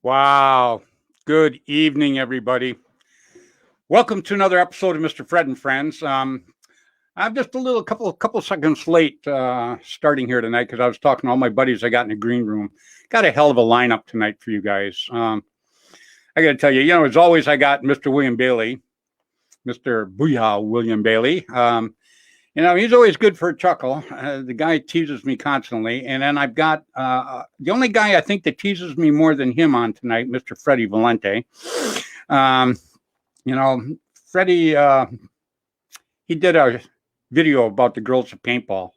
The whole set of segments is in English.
Wow. Good evening, everybody. Welcome to another episode of Mr.Fred and Friends. I'm just a couple seconds late starting here tonight because I was talking to all my buddies I got in the green room. Got a hell of a lineup tonight for you guys. I got to tell you, as always, I got Mr. William Bailey, Mr. Booyah William Bailey. He's always good for a chuckle. The guy teases me constantly. And then I've got the only guy I think that teases me more than him on tonight, Mr. Freddy Valente. Freddy, he did a video about the girls of paintball.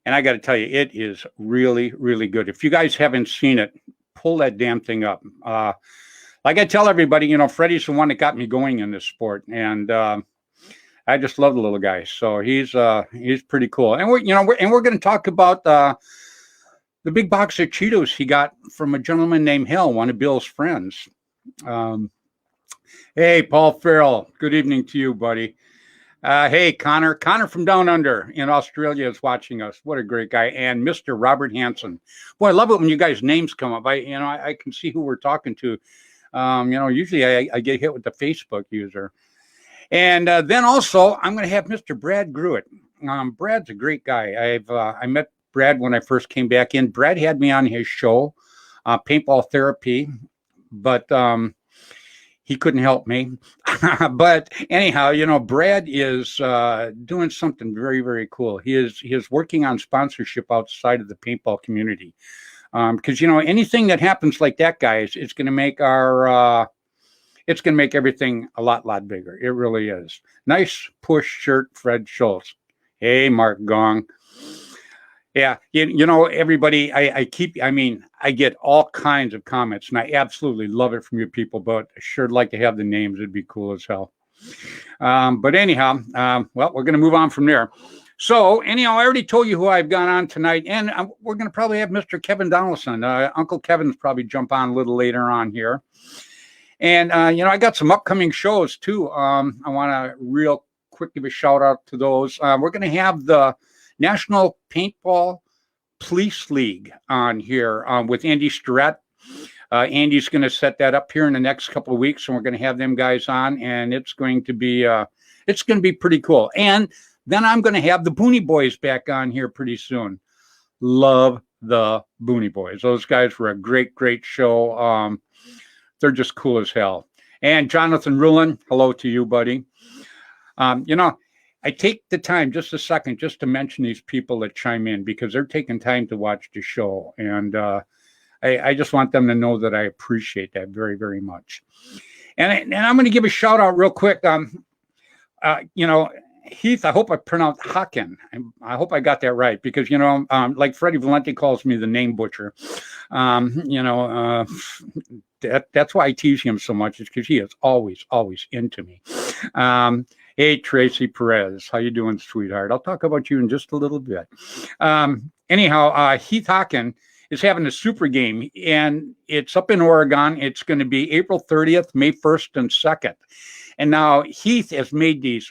And I got to tell you, it is really, really good. If you guys haven't seen it, pull that damn thing up. Like I tell everybody, Freddy's the one that got me going in this sport. And I just love the little guy. So he's pretty cool. And we're going to talk about the big box of Cheetos he got from a gentleman named Hell, one of Bill's friends. Hey, Paul Farrell. Good evening to you, buddy. Hey, Connor from down under in Australia is watching us. What a great guy. And Mr. Robert Hansen. Boy, I love it when you guys' names come up. I can see who we're talking to. Usually I get hit with the Facebook user. And then also, I'm going to have Mr. Brad Gruitt. Brad's a great guy. I met Brad when I first came back in. Brad had me on his show, Paintball Therapy, but he couldn't help me. But anyhow, Brad is doing something very, very cool. He is working on sponsorship outside of the paintball community. Because, anything that happens like that, guys, it's going to make it's going to make everything a lot bigger. It really is. Nice push shirt, Fred Schultz. Hey, Mark Gong. Yeah, everybody, I get all kinds of comments, and I absolutely love it from you people, but I sure like to have the names. It'd be cool as hell. But anyhow, we're going to move on from there. So, anyhow, I already told you who I've got on tonight, and we're going to probably have Mr. Kevin Donaldson. Uncle Kevin's probably jump on a little later on here. And, I got some upcoming shows, too. I want to real quick give a shout out to those. We're going to have the National Paintball Police League on here with Andy Starrett. Andy's going to set that up here in the next couple of weeks, and we're going to have them guys on, and it's going to be pretty cool. And then I'm going to have the Booney Boys back on here pretty soon. Love the Booney Boys. Those guys were a great show. They're just cool as hell. And Jonathan Rulin, hello to you, buddy. I take the time just a second just to mention these people that chime in because they're taking time to watch the show. And I just want them to know that I appreciate that very, very much. And I'm going to give a shout out real quick. Heath, I hope I pronounced Hawken. I hope I got that right because, like Freddy Valente calls me the name butcher. That's why I tease him so much. It's because he is always into me. Hey, Tracy Perez. How you doing, sweetheart? I'll talk about you in just a little bit. Anyhow, Heath Hawken is having a super game, and it's up in Oregon. It's going to be April 30th, May 1st, and 2nd. And now Heath has made these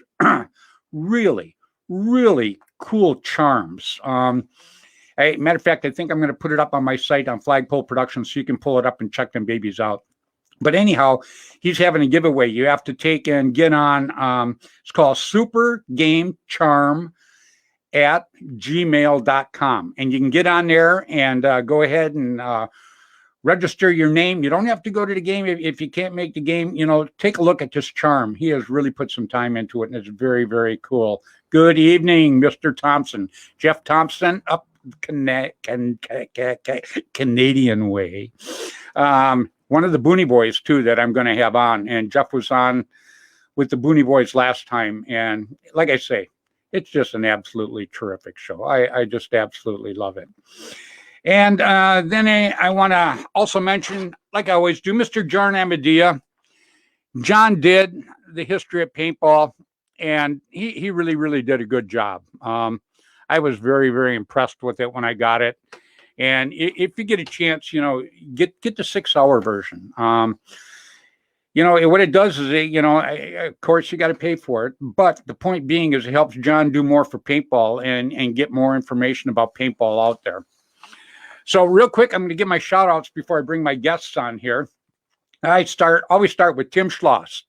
really, really cool charms. Matter of fact, I think I'm going to put it up on my site on Flagpole Productions so you can pull it up and check them babies out. But anyhow, he's having a giveaway. You have to take and get on, it's called Super Game Charm at gmail.com. And you can get on there and go ahead and register your name. You don't have to go to the game. If you can't make the game, take a look at this charm. He has really put some time into it, and it's very, very cool. Good evening, Mr. Thompson. Jeff Thompson, up Canadian way. One of the Booney Boys, too, that I'm going to have on. And Jeff was on with the Booney Boys last time. And like I say, it's just an absolutely terrific show. I just absolutely love it. And then I want to also mention, like I always do, Mr. John Amadea. John did the history of paintball, and he really, really did a good job. I was very, very impressed with it when I got it. And if you get a chance, get the 6-hour version. What it does is, of course, you got to pay for it. But the point being is it helps John do more for paintball and get more information about paintball out there. So real quick, I'm going to give my shout outs before I bring my guests on here. Always start with Tim Schloss.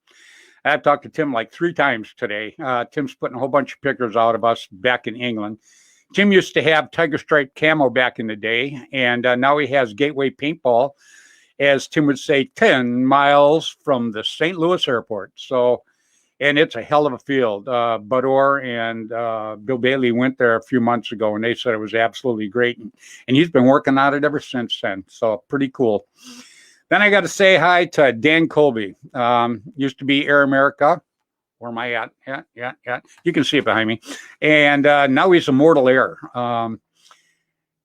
I've talked to Tim like 3 times today. Tim's putting a whole bunch of pictures out of us back in England. Tim used to have Tiger Stripe Camo back in the day, and now he has Gateway Paintball, as Tim would say, 10 miles from the St. Louis airport. So, and it's a hell of a field. Bud Orr and Bill Bailey went there a few months ago, and they said it was absolutely great. And he's been working on it ever since then. So pretty cool. Then I got to say hi to Dan Colby. Used to be Air America. Where am I at? Yeah. You can see it behind me. And now he's Immortal Air.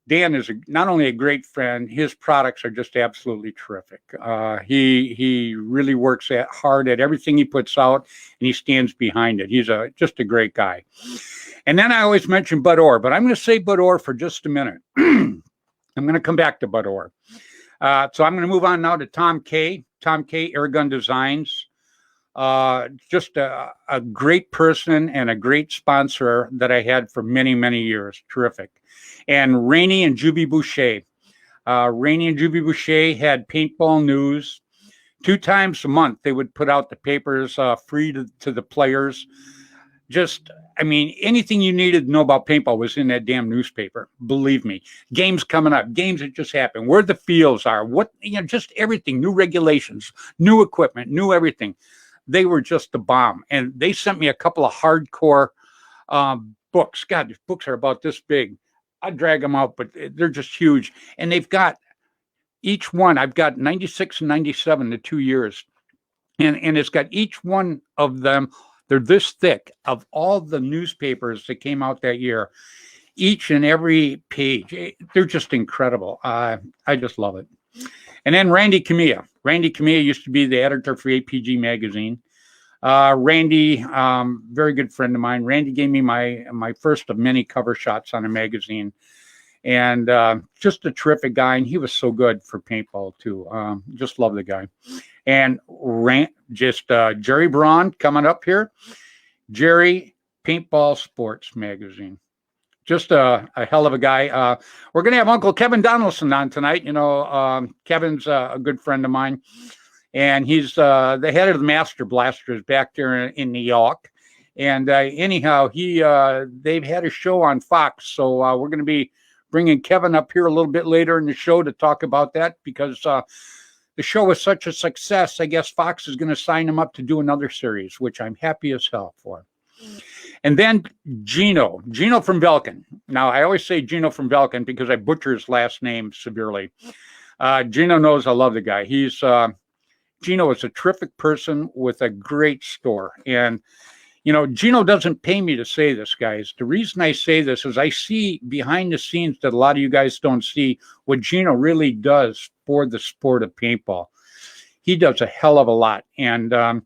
Dan is not only a great friend, his products are just absolutely terrific. He really works hard at everything he puts out, and he stands behind it. He's just a great guy. And then I always mention Bud Orr, but I'm going to say Bud Orr for just a minute. I'm going to come back to Bud Orr. So I'm going to move on now to Tom K. Tom K. Airgun Designs. Just a great person and a great sponsor that I had for many, many years. Terrific. And Rainey and Juby Boucher. Rainey and Juby Boucher had paintball news. 2 times a month, they would put out the papers free to the players. Just, I mean, anything you needed to know about paintball was in that damn newspaper. Believe me. Games coming up, games that just happened, where the fields are, just everything, new regulations, new equipment, new everything. They were just the bomb. And they sent me a couple of hardcore books. God, these books are about this big. I drag them out, but they're just huge. And they've got each one, I've got 96 and 97, the 2 years. And it's got each one of them. They're this thick of all the newspapers that came out that year. Each and every page, they're just incredible. I just love it. And then Randy Camilla. Randy Camilla used to be the editor for APG magazine. Randy, very good friend of mine. Randy gave me my first of many cover shots on a magazine. And just a terrific guy. And he was so good for paintball, too. Just love the guy. And Jerry Braun coming up here. Jerry, Paintball Sports Magazine. Just a hell of a guy. We're going to have Uncle Kevin Donaldson on tonight. You know, Kevin's a good friend of mine. And he's the head of the Master Blasters back there in New York. And anyhow, they've had a show on Fox. So we're going to be bringing Kevin up here a little bit later in the show to talk about that, because the show was such a success. I guess Fox is going to sign him up to do another series, which I'm happy as hell for. And then Gino from Velkin. Now, I always say Gino from Velkin because I butcher his last name severely. Gino knows I love the guy. Gino is a terrific person with a great store. And, you know, Gino doesn't pay me to say this, guys. The reason I say this is I see behind the scenes that a lot of you guys don't see what Gino really does for the sport of paintball. He does a hell of a lot. And,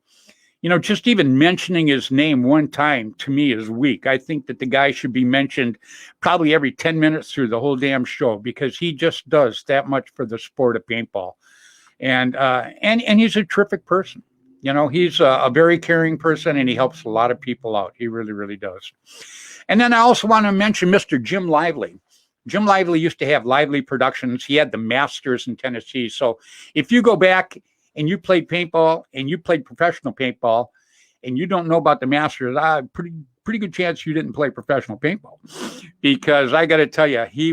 you know, just even mentioning his name one time to me is weak. I think that the guy should be mentioned probably every 10 minutes through the whole damn show, because he just does that much for the sport of paintball. And he's a terrific person. You know, he's a very caring person, and he helps a lot of people out. He really, really does. And then I also want to mention Mr. Jim Lively. Jim Lively used to have Lively Productions. He had the Masters in Tennessee. So if you go back and you played paintball and you played professional paintball and you don't know about the Masters, pretty good chance you didn't play professional paintball, because I got to tell you, he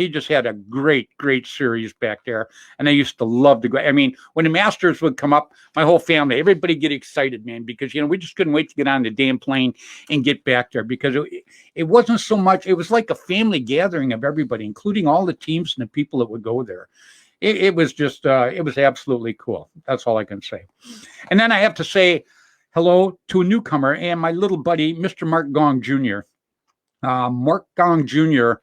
just had a great series back there. And I used to love to go. I mean, when the Masters would come up, my whole family, everybody get excited, man, because, you know, we just couldn't wait to get on the damn plane and get back there, because it wasn't so much. It was like a family gathering of everybody, including all the teams and the people that would go there. It was just, it was absolutely cool. That's all I can say. And then I have to say hello to a newcomer and my little buddy, Mr. Mark Gong Jr. Mark Gong Jr.,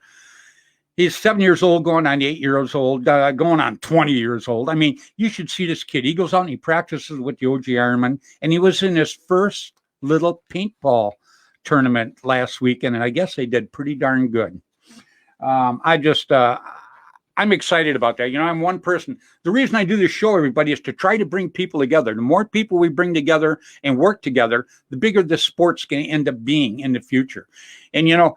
he's 7 years old, going on 8 years old, going on 20 years old. I mean, you should see this kid. He goes out and he practices with the OG Ironman, and he was in his first little paintball tournament last weekend, and I guess they did pretty darn good. I'm excited about that. You know, I'm one person. The reason I do this show, everybody, is to try to bring people together. The more people we bring together and work together, the bigger the sport's going to end up being in the future. And, you know,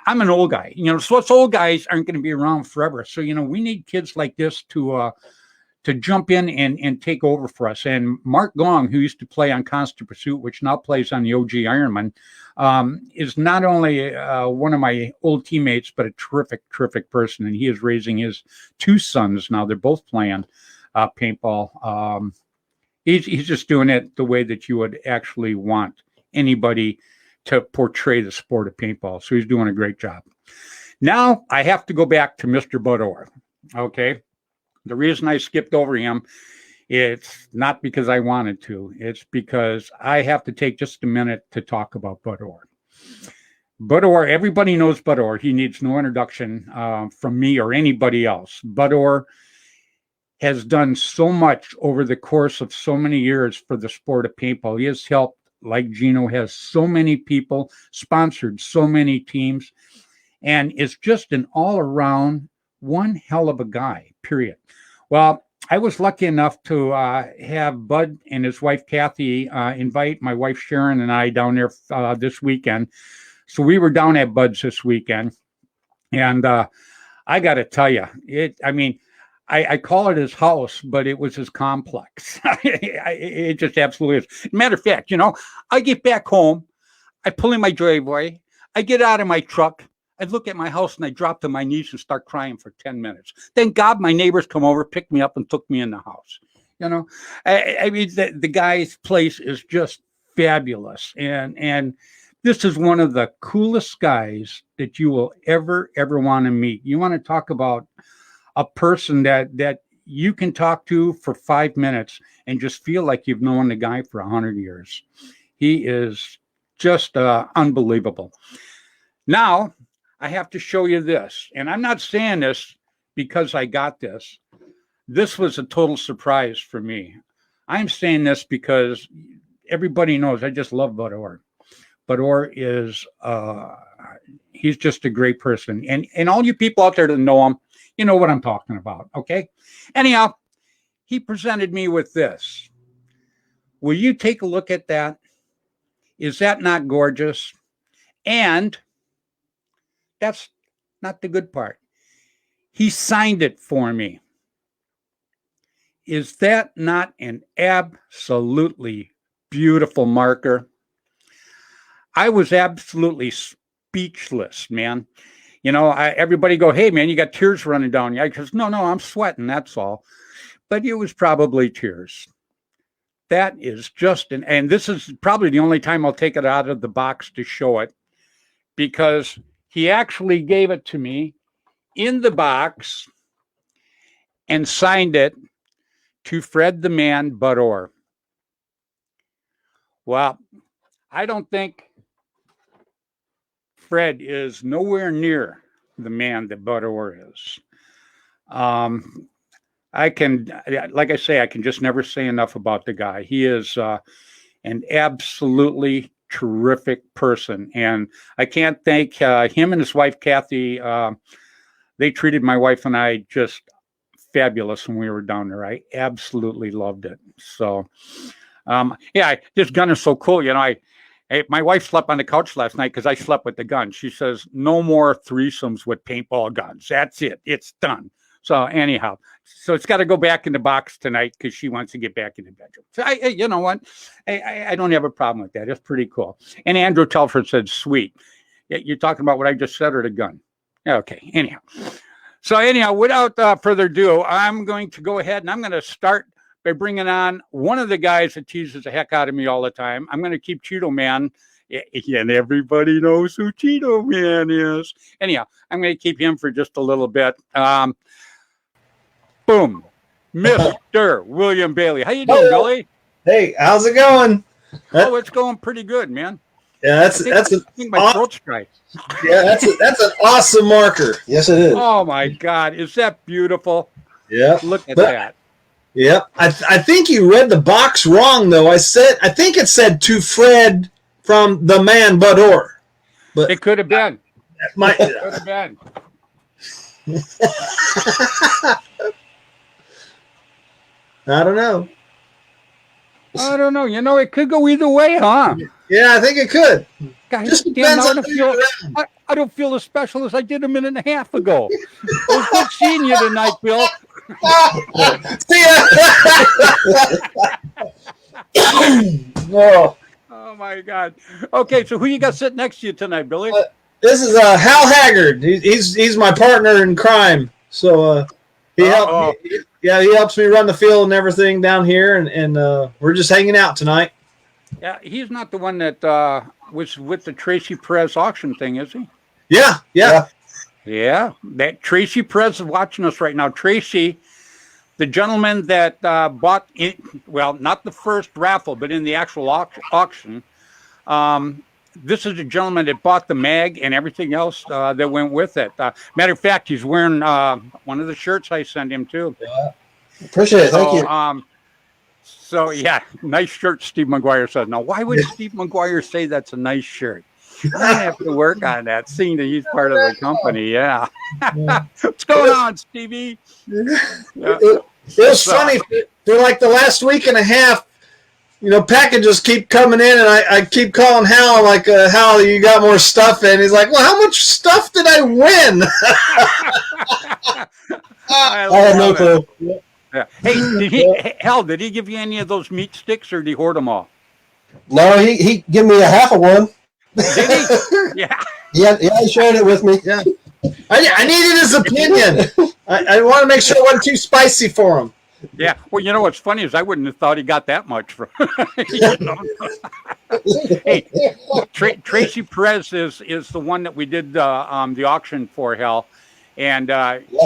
I'm an old guy, so us old guys aren't going to be around forever. So, we need kids like this to jump in and take over for us. And Mark Gong, who used to play on Constant Pursuit, which now plays on the OG Ironman, is not only one of my old teammates, but a terrific person. And he is raising his 2 sons now. They're both playing paintball. He's just doing it the way that you would actually want anybody to portray the sport of paintball. So he's doing a great job. Now I have to go back to Mr. Bud Orr. Okay. The reason I skipped over him, it's not because I wanted to. It's because I have to take just a minute to talk about Bud Orr. Bud Orr, everybody knows Bud Orr. He needs no introduction from me or anybody else. Bud Orr has done so much over the course of so many years for the sport of paintball. He has helped, like Gino, has so many people, sponsored so many teams, and is just an all-around one hell of a guy, period. Well, I was lucky enough to have Bud and his wife, Kathy, invite my wife, Sharon, and I down there this weekend. So we were down at Bud's this weekend. And I got to tell you, I call it his house, but it was his complex. It just absolutely is. Matter of fact, I get back home, I pull in my driveway, I get out of my truck, I look at my house and I drop to my knees and start crying for 10 minutes. Thank God my neighbors come over, picked me up, and took me in the house. The guy's place is just fabulous. And this is one of the coolest guys that you will ever want to meet. You want to talk about a person that you can talk to for 5 minutes and just feel like you've known the guy for 100 years. He is just unbelievable. Now, I have to show you this. And I'm not saying this because I got this. This was a total surprise for me. I'm saying this because everybody knows I just love Bud Orr. Bud Orr is, he's just a great person. And all you people out there that know him, you know what I'm talking about, okay? Anyhow, he presented me with this. Will you take a look at that? Is that not gorgeous? And that's not the good part. He signed it for me. Is that not an absolutely beautiful marker? I was absolutely speechless, man. Everybody go, hey, man, you got tears running down your eyes. Because no, I'm sweating, that's all. But it was probably tears. That is just, and this is probably the only time I'll take it out of the box to show it, because he actually gave it to me in the box and signed it to Fred the Man, Bud Orr. Well, I don't think Fred is nowhere near the man that Bud Orr is. I can just never say enough about the guy. He is an absolutely terrific person. And I can't thank him and his wife, Kathy. They treated my wife and I just fabulous when we were down there. I absolutely loved it. So, this gun is so cool. My wife slept on the couch last night because I slept with the gun. She says, no more threesomes with paintball guns. That's it. It's done. So anyhow, it's got to go back in the box tonight because she wants to get back in the bedroom. So you know what? I don't have a problem with that. It's pretty cool. And Andrew Telford said, sweet. You're talking about what I just said or the gun? Okay. Anyhow. So anyhow, without further ado, I'm going to go ahead and I'm going to start by bringing on one of the guys that teases the heck out of me all the time. I'm going to keep Cheeto Man. And everybody knows who Cheeto Man is. Anyhow, I'm going to keep him for just a little bit. Boom. Mr. William Bailey. How you doing, Billy? Hey, how's it going? Oh, it's going pretty good, man. Yeah, that's my throat's dry. Yeah, that's an awesome marker. Yes, it is. Oh my God, is that beautiful? Yeah. Look at that. Yeah, I think you read the box wrong though. I think it said to Fred from the man Bud Orr. But it could have been. It could have been. I don't know. It could go either way, huh? Yeah, I think it could. God, just depends on I I don't feel as special as I did a minute and a half ago. It was good seeing you tonight, Bill. See ya. No. Oh my God. Okay, so who you got sitting next to you tonight, Billy? This is Hal Haggard. He's my partner in crime. So he helped. He helps me run the field and everything down here, and we're just hanging out tonight. Yeah, he's not the one that was with the Tracy Perez auction thing, is he? Yeah. Yeah, that Tracy Perez is watching us right now. Tracy, the gentleman that bought it, well, not the first raffle, but in the actual auction. This is a gentleman that bought the mag and everything else that went with it. Matter of fact, he's wearing one of the shirts I sent him too. Yeah. Appreciate it. Thank you. So yeah, nice shirt, Steve McGuire says. Now, why would Steve McGuire say that's a nice shirt? I have to work on that, seeing that he's part of the company. Yeah. What's going on, Stevie? Yeah. It was funny for like the last week and a half. Packages keep coming in, and I keep calling Hal, like, Hal, you got more stuff in. He's like, well, how much stuff did I win? I have no clue. Yeah. Hey, did he give you any of those meat sticks, or did he hoard them all? No, he gave me a half of one. Did he? Yeah. Yeah, he shared it with me. Yeah. I needed his opinion. I want to make sure it wasn't too spicy for him. Yeah. Well, you know what's funny is I wouldn't have thought he got that much from. Hey, Tracy Perez is the one that we did the auction for, Hal, and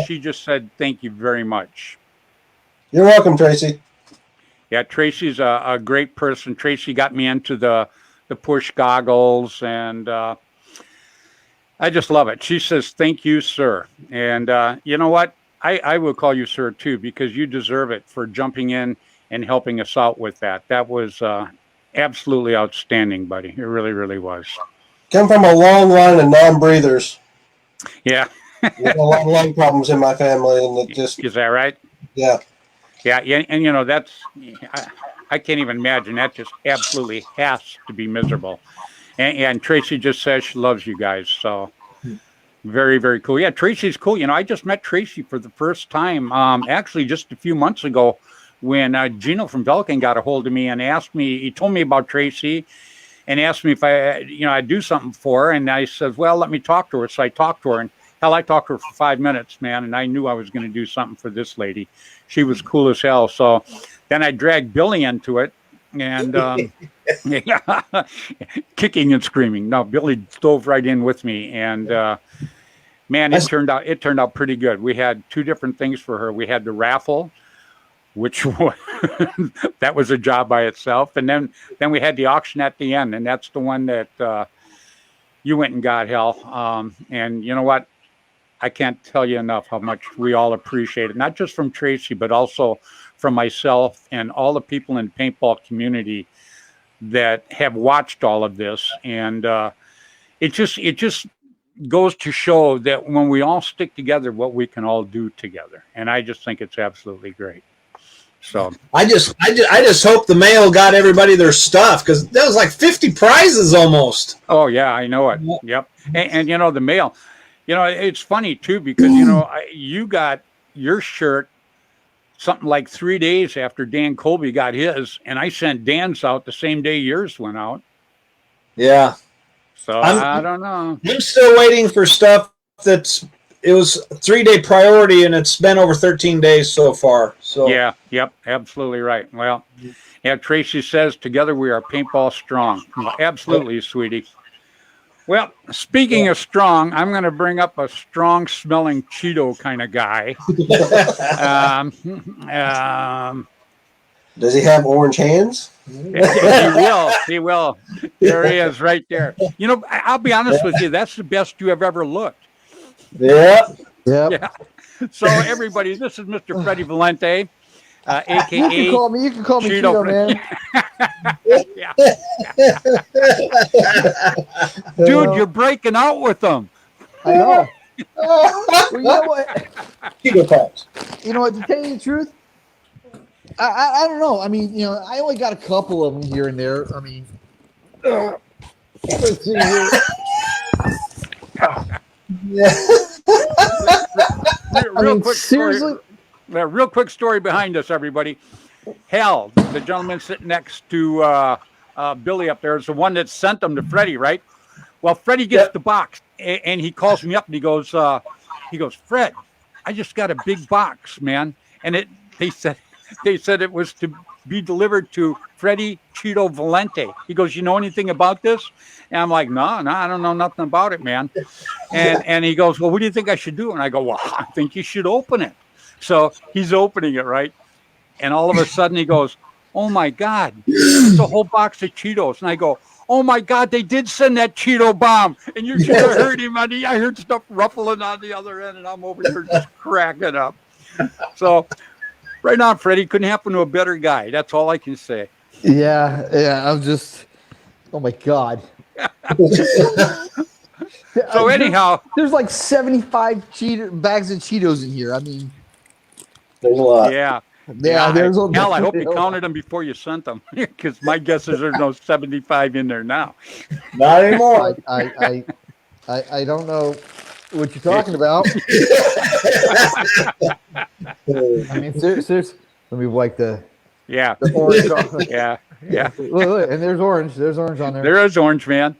she just said thank you very much. You're welcome, Tracy. Yeah, Tracy's a great person. Tracy got me into the push goggles, and I just love it. She says, thank you, sir. And you know what? I will call you sir, too, because you deserve it for jumping in and helping us out with that. That was absolutely outstanding, buddy. It really, really was. Come from a long line of non-breathers. Yeah. With a lot of lung problems in my family. And it just, is that right? Yeah. Yeah, and that's, I can't even imagine. That just absolutely has to be miserable. And Tracy just says she loves you guys. So very, very cool. Yeah, Tracy's cool. I just met Tracy for the first time, actually just a few months ago when Gino from Belkin got a hold of me and asked me, he told me about Tracy and asked me if I'd do something for her. And I said, well, let me talk to her. So I talked to her, and hell, I talked to her for 5 minutes, man. And I knew I was going to do something for this lady. She was cool as hell. So then I dragged Billy into it, and kicking and screaming. No, Billy dove right in with me, and man, it turned out pretty good. We had two different things for her. We had the raffle, which that was a job by itself, and then we had the auction at the end, and that's the one that you went and got, Hal. And you know what? I can't tell you enough how much we all appreciate it, not just from Tracy, but also from myself and all the people in the paintball community that have watched all of this. And it just goes to show that when we all stick together, what we can all do together. And I just think it's absolutely great. So I just hope the mail got everybody their stuff, because that was like 50 prizes almost. Oh yeah, I know it. Yep. And the mail. It's funny, too, because, you got your shirt something like 3 days after Dan Colby got his, and I sent Dan's out the same day yours went out. Yeah. So I don't know. I'm still waiting for stuff it was 3-day priority, and it's been over 13 days so far. So yeah, yep, absolutely right. Well, yeah, Tracy says, together we are paintball strong. Well, absolutely, sweetie. Well, speaking of strong, I'm going to bring up a strong-smelling Cheeto kind of guy. Does he have orange hands? He will. There he is, right there. I'll be honest with you. That's the best you have ever looked. Yeah. Yeah. So, everybody, this is Mr. Freddy Valente, a.k.a. You can call me Cheeto, man. Yeah. Dude, you're breaking out with them. I know. Well, you know what? Cheeto Pops. You know what? To tell you the truth, I don't know. I mean, I only got a couple of them here and there. I mean, let's see here. Yeah. Real quick seriously. story. Real quick story behind us, everybody. Hal, the gentleman sitting next to Billy up there, is the one that sent them to Freddy, right? Well, Freddy gets Yep. the box, and he calls me up, and he goes, Fred, I just got a big box, man, and they said it was to be delivered to Freddy Cheeto Valente. He goes, you know anything about this? And I'm like, no, I don't know nothing about it, man. And he goes, well, what do you think I should do? And I go, well, I think you should open it. So he's opening it, right? And all of a sudden he goes, oh my God, it's a whole box of Cheetos. And I go, oh my God, they did send that Cheeto bomb. And you should have heard him. I heard stuff ruffling on the other end, and I'm over here just cracking up. So right now, Freddie, couldn't happen to a better guy. That's all I can say. Yeah. I'm just. Oh my God. So anyhow, there's like 75 bags of Cheetos in here. I mean, There's a lot. yeah. there's Hell, I hope you counted them before you sent them, because my guess is there's no 75 in there now. Not anymore. I don't know what you're talking about. I mean, there's let me like the orange. Yeah. Look, and there's orange. There's orange on there. There is orange, man.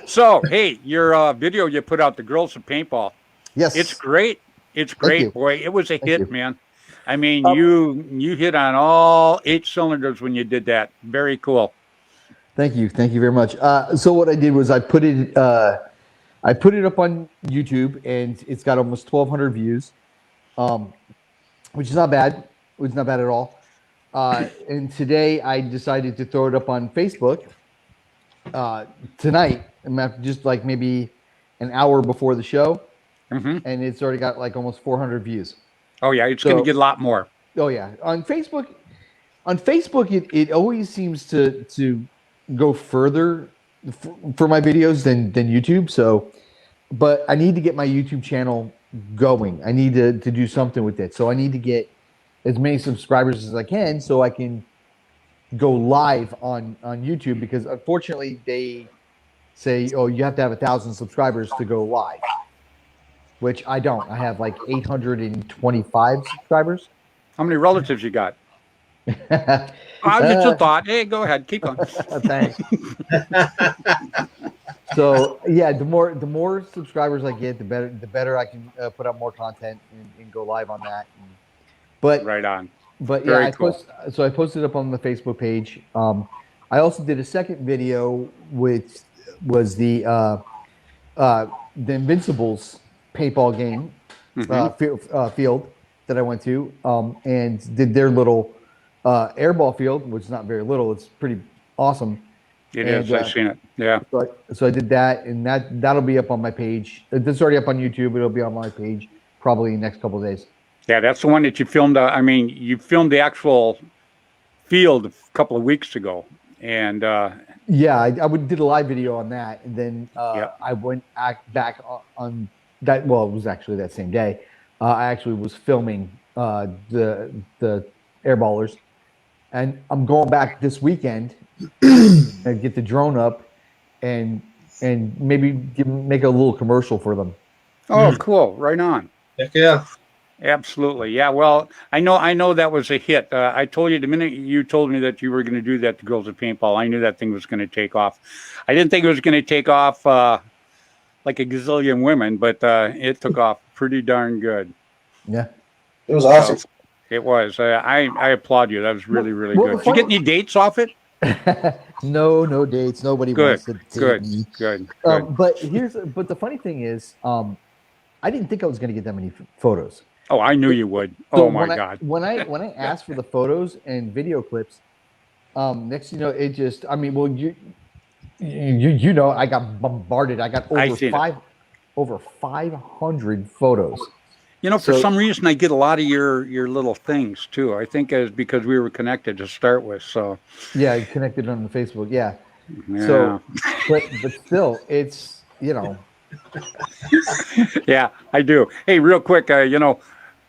So, hey, your video you put out, the Girls of Paintball. Yes, It's great. It's great, boy. It was a hit, man. I mean, you hit on all 8 cylinders when you did that. Very cool. Thank you very much. So what I did was I put it up on YouTube, and it's got almost 1,200 views, which is not bad. It's not bad at all. And today I decided to throw it up on Facebook tonight, just like maybe an hour before the show, and it's already got like almost 400 views. Oh yeah, it's going to get a lot more. Oh yeah, on Facebook, it always seems to go further for my videos than YouTube. So, but I need to get my YouTube channel going. I need to do something with it. So I need to get as many subscribers as I can, so I can go live on YouTube, because unfortunately they say, oh, you have to have 1,000 subscribers to go live, which I don't. I have like 825 subscribers. How many relatives you got? Just a thought. Hey, go ahead. Keep on. Thanks. So yeah, the more subscribers I get, the better I can put out more content and go live on that. But right on. But Very yeah, cool. I posted up on the Facebook page. I also did a second video, which was the Invincibles paintball game field that I went to, and did their little airball field, which is not very little. It's pretty awesome. It is. I've seen it. Yeah. So I did that, and that'll be up on my page. It's already up on YouTube. It'll be on my page probably in the next couple of days. Yeah, that's the one that you filmed. I mean, you filmed the actual field a couple of weeks ago, and yeah, I did a live video on that, and then I went back on that. Well, it was actually that same day. I actually was filming the airballers, and I'm going back this weekend and get the drone up, and maybe make a little commercial for them. Oh, cool! Right on. Heck yeah. Absolutely. Yeah. Well, I know that was a hit. I told you the minute you told me that you were going to do that to Girls of Paintball, I knew that thing was going to take off. I didn't think it was going to take off like a gazillion women, but it took off pretty darn good. Yeah. It was awesome. It was. I applaud you. That was really, really good. Did you get any dates off it? No dates. Nobody wants to date me. Good. But the funny thing is, I didn't think I was going to get that many photos. Oh, I knew you would. So oh my God! When I asked for the photos and video clips, next you know, it just. I mean, well, you know, I got bombarded. I got over 500 photos. You know, for some reason, I get a lot of your little things too. I think it's because we were connected to start with. So yeah, I connected on the Facebook. Yeah. So, but still, it's, you know. Yeah, I do. Hey, real quick, you know,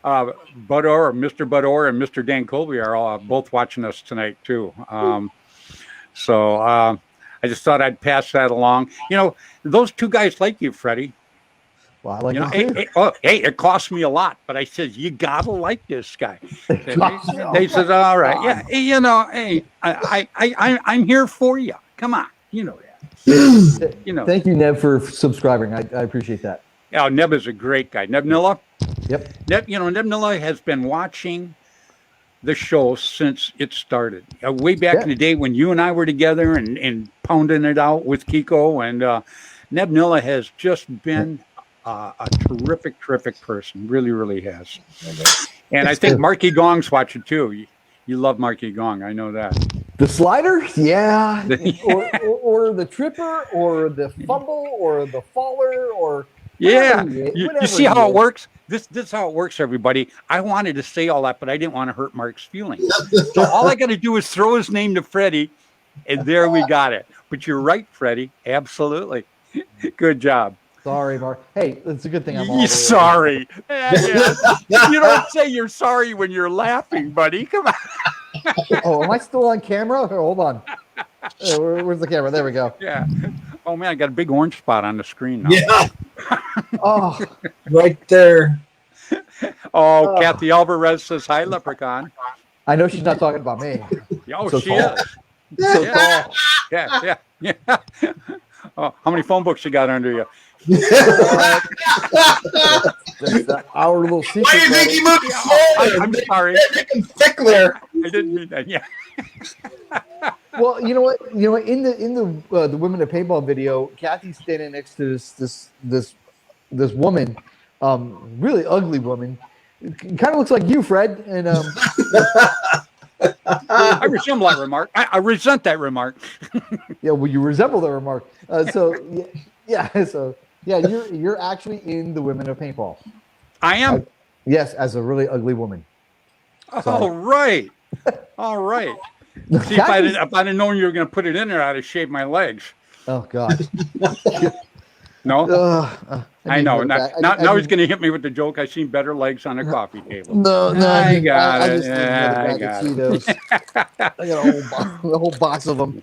Bud Orr, Mr. Bud Orr, and Mr. Dan Colby are all both watching us tonight too. So I just thought I'd pass that along. You know, those two guys like you, Freddie. Well, I like You know, him too. hey, it cost me a lot, but I said you gotta like this guy. They said, all right, yeah, you know, hey, I'm here for you. Come on, you know that. You know, Thank you, Neb, for subscribing. I appreciate that. yeah, Neb is a great guy. Neb Nilla. Yep. Neb Nilla has been watching the show since it started. Way back in the day when you and I were together and pounding it out with Kiko. And Neb Nilla has just been a terrific person. Really, really has. And I think Marky Gong's watching too. You love Marky Gong. I know that. The slider? Yeah. or the tripper or the fumble or the faller or... Yeah. You see how it works? This is how it works, everybody. I wanted to say all that, but I didn't want to hurt Mark's feelings. So all I got to do is throw his name to Freddy, and there we got it. But you're right, Freddy. Absolutely. Good job. Sorry, Mark. Hey, it's a good thing I'm all You're sorry. Yeah. You don't say you're sorry when you're laughing, buddy. Come on. Oh, am I still on camera? Oh, hold on. Where's the camera? There we go. Yeah. Oh, man, I got a big orange spot on the screen now. Yeah. Oh, right there. Oh, Kathy Alvarez says, hi, Leprechaun. I know she's not talking about me. Oh, So she tall. is. So Yeah. tall. Yeah. Oh, how many phone books you got under you? That's our little secret. Why do you think he moved forward? I'm sorry. Making thick there. I didn't mean that. Yeah. Well, you know what? In the Women of Paintball video, Kathy's standing next to this woman, really ugly woman. Kind of looks like you, Fred. And I resemble that remark. I resent that remark. yeah, well, you resemble the remark. So you're actually in the Women of Paintball. I am. Yes, as a really ugly woman. All right. All right. See, if I'd have known you were going to put it in there, I'd have shaved my legs. Oh God. No. I know. Now he's going to hit me with the joke. I've seen better legs on a coffee table. No, I got it. just Yeah, I got a whole box of them.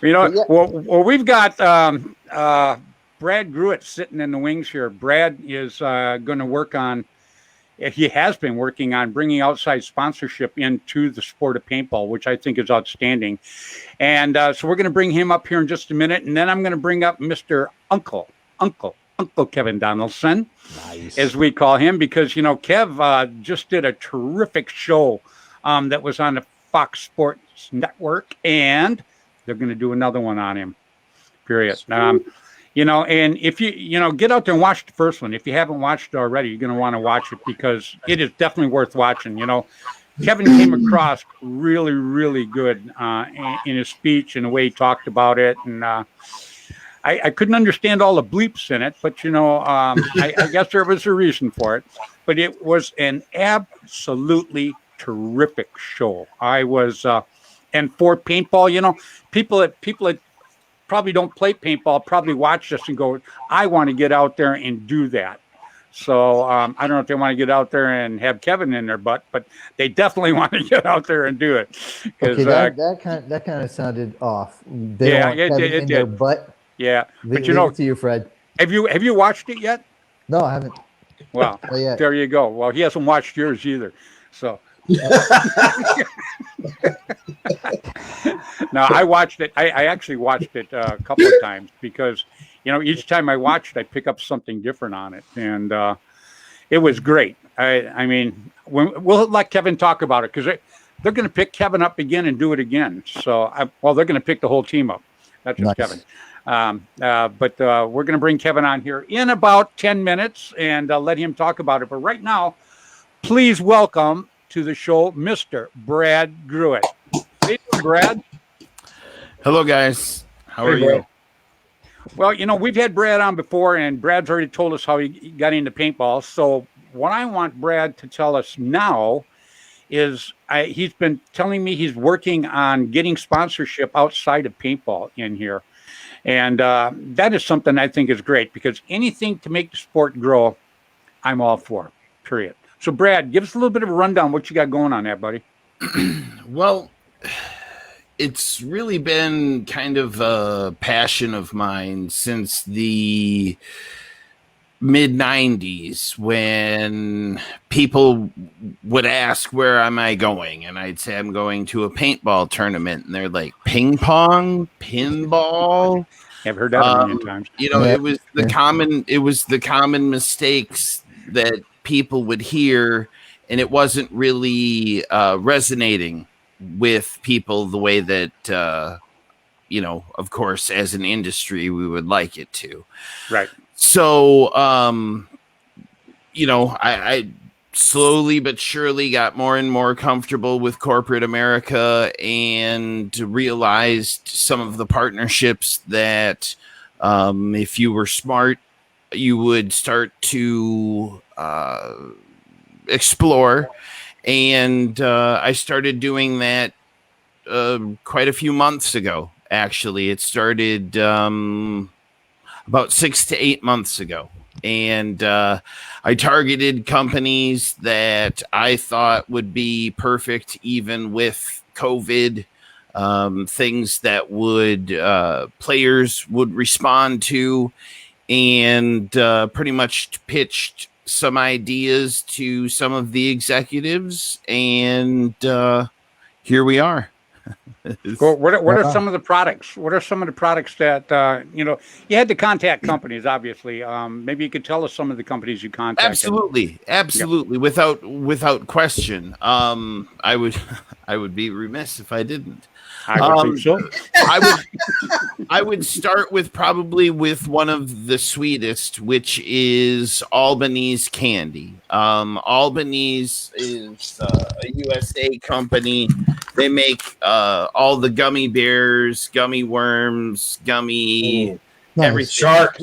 You know, well, we've got Brad Gruitt sitting in the wings here. Brad is going to work on. He has been working on bringing outside sponsorship into the sport of paintball, which I think is outstanding. And so we're going to bring him up here in just a minute, and then I'm going to bring up Mr. Uncle Kevin Donaldson, nice, as we call him, because, you know, Kev just did a terrific show that was on the Fox Sports Network, and they're going to do another one on him, period. You know, and if you get out there and watch the first one. If you haven't watched it already, you're going to want to watch it because it is definitely worth watching. You know, Kevin came across really, really good in his speech and the way he talked about it. And I couldn't understand all the bleeps in it, but, you know, I guess there was a reason for it. But it was an absolutely terrific show. I was, and for paintball, you know, people that probably don't play paintball probably watch this and go, I want to get out there and do that. So I don't know if they want to get out there and have Kevin in their butt, but they definitely want to get out there and do it. Okay, that kind of sounded off. They don't want Kevin in their butt. Yeah, but you know, to you, Fred. Have you watched it yet? No, I haven't. Well, there you go. Well, he hasn't watched yours either. So. No, I watched it. I actually watched it a couple of times because, you know, each time I watched, I pick up something different on it, and it was great. I mean, we'll let Kevin talk about it because they're going to pick Kevin up again and do it again. So, they're going to pick the whole team up, not just Kevin. But we're going to bring Kevin on here in about 10 minutes and let him talk about it. But right now, please welcome to the show, Mr. Brad Gruitt. Hey, Brad. Hello, guys. How are you? Well, you know, we've had Brad on before, and Brad's already told us how he got into paintball. So what I want Brad to tell us now is he's been telling me he's working on getting sponsorship outside of paintball in here. And that is something I think is great because anything to make the sport grow, I'm all for, period. So, Brad, give us a little bit of a rundown what you got going on there, buddy. Well, it's really been kind of a passion of mine since the mid 90s when people would ask, where am I going? And I'd say, I'm going to a paintball tournament. And they're like, ping pong, pinball. I've heard that a million times. You know, Yeah. it was the common mistakes that people would hear, and it wasn't really resonating with people the way that, you know, of course, as an industry, we would like it to. Right. So, you know, I slowly but surely got more and more comfortable with corporate America and realized some of the partnerships that, if you were smart, you would start to explore. And I started doing that quite a few months ago. Actually, it started about 6 to 8 months ago. And I targeted companies that I thought would be perfect, even with COVID, things that would players would respond to, and pretty much pitched some ideas to some of the executives. And here we are. Well, what are some of the products? What are some of the products that you know? You had to contact companies, obviously. Maybe you could tell us some of the companies you contacted. Absolutely, yep. without question. I would be remiss if I didn't. I would think so. I would start with probably with one of the sweetest, which is Albanese Candy. Albanese is a USA company. They make all the gummy bears, gummy worms, gummy everything, Shark,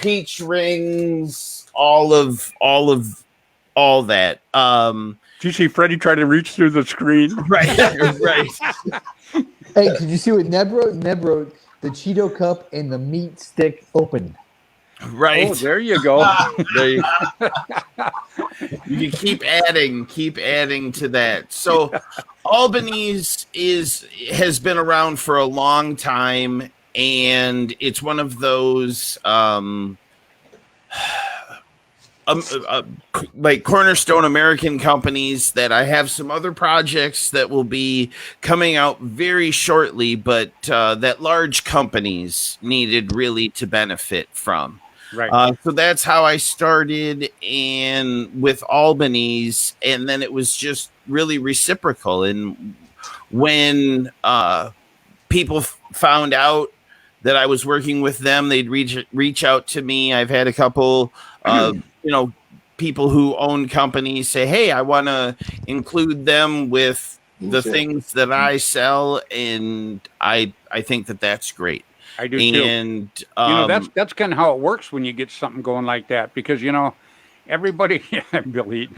peach rings, all that. Did you see Freddy try to reach through the screen? Right. Hey, did you see what Neb wrote? Neb wrote the Cheeto Cup and the meat stick open. Right. Oh, there you go. You can keep adding to that. So Albanese has been around for a long time, and it's one of those like cornerstone American companies that I have some other projects that will be coming out very shortly, but that large companies needed really to benefit from. Right. So that's how I started with Albanese, and then it was just really reciprocal. And when people found out that I was working with them, they'd reach out to me. I've had a couple people who own companies say, hey, I want to include them with the things that I sell. And I think that that's great. I do too. And that's kind of how it works when you get something going like that, because everybody, Billy,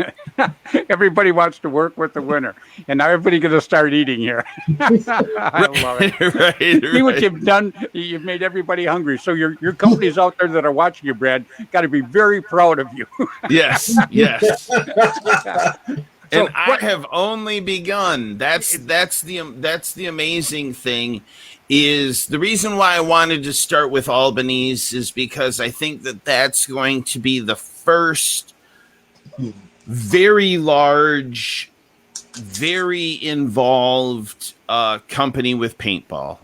everybody wants to work with the winner, and now everybody's going to start eating here. I love it. Right. See what you've done? You've made everybody hungry. So your companies out there that are watching you, Brad, got to be very proud of you. Yes. And I have only begun. That's the amazing thing. Is the reason why I wanted to start with Albanese is because I think that that's going to be the first very large, very involved company with paintball.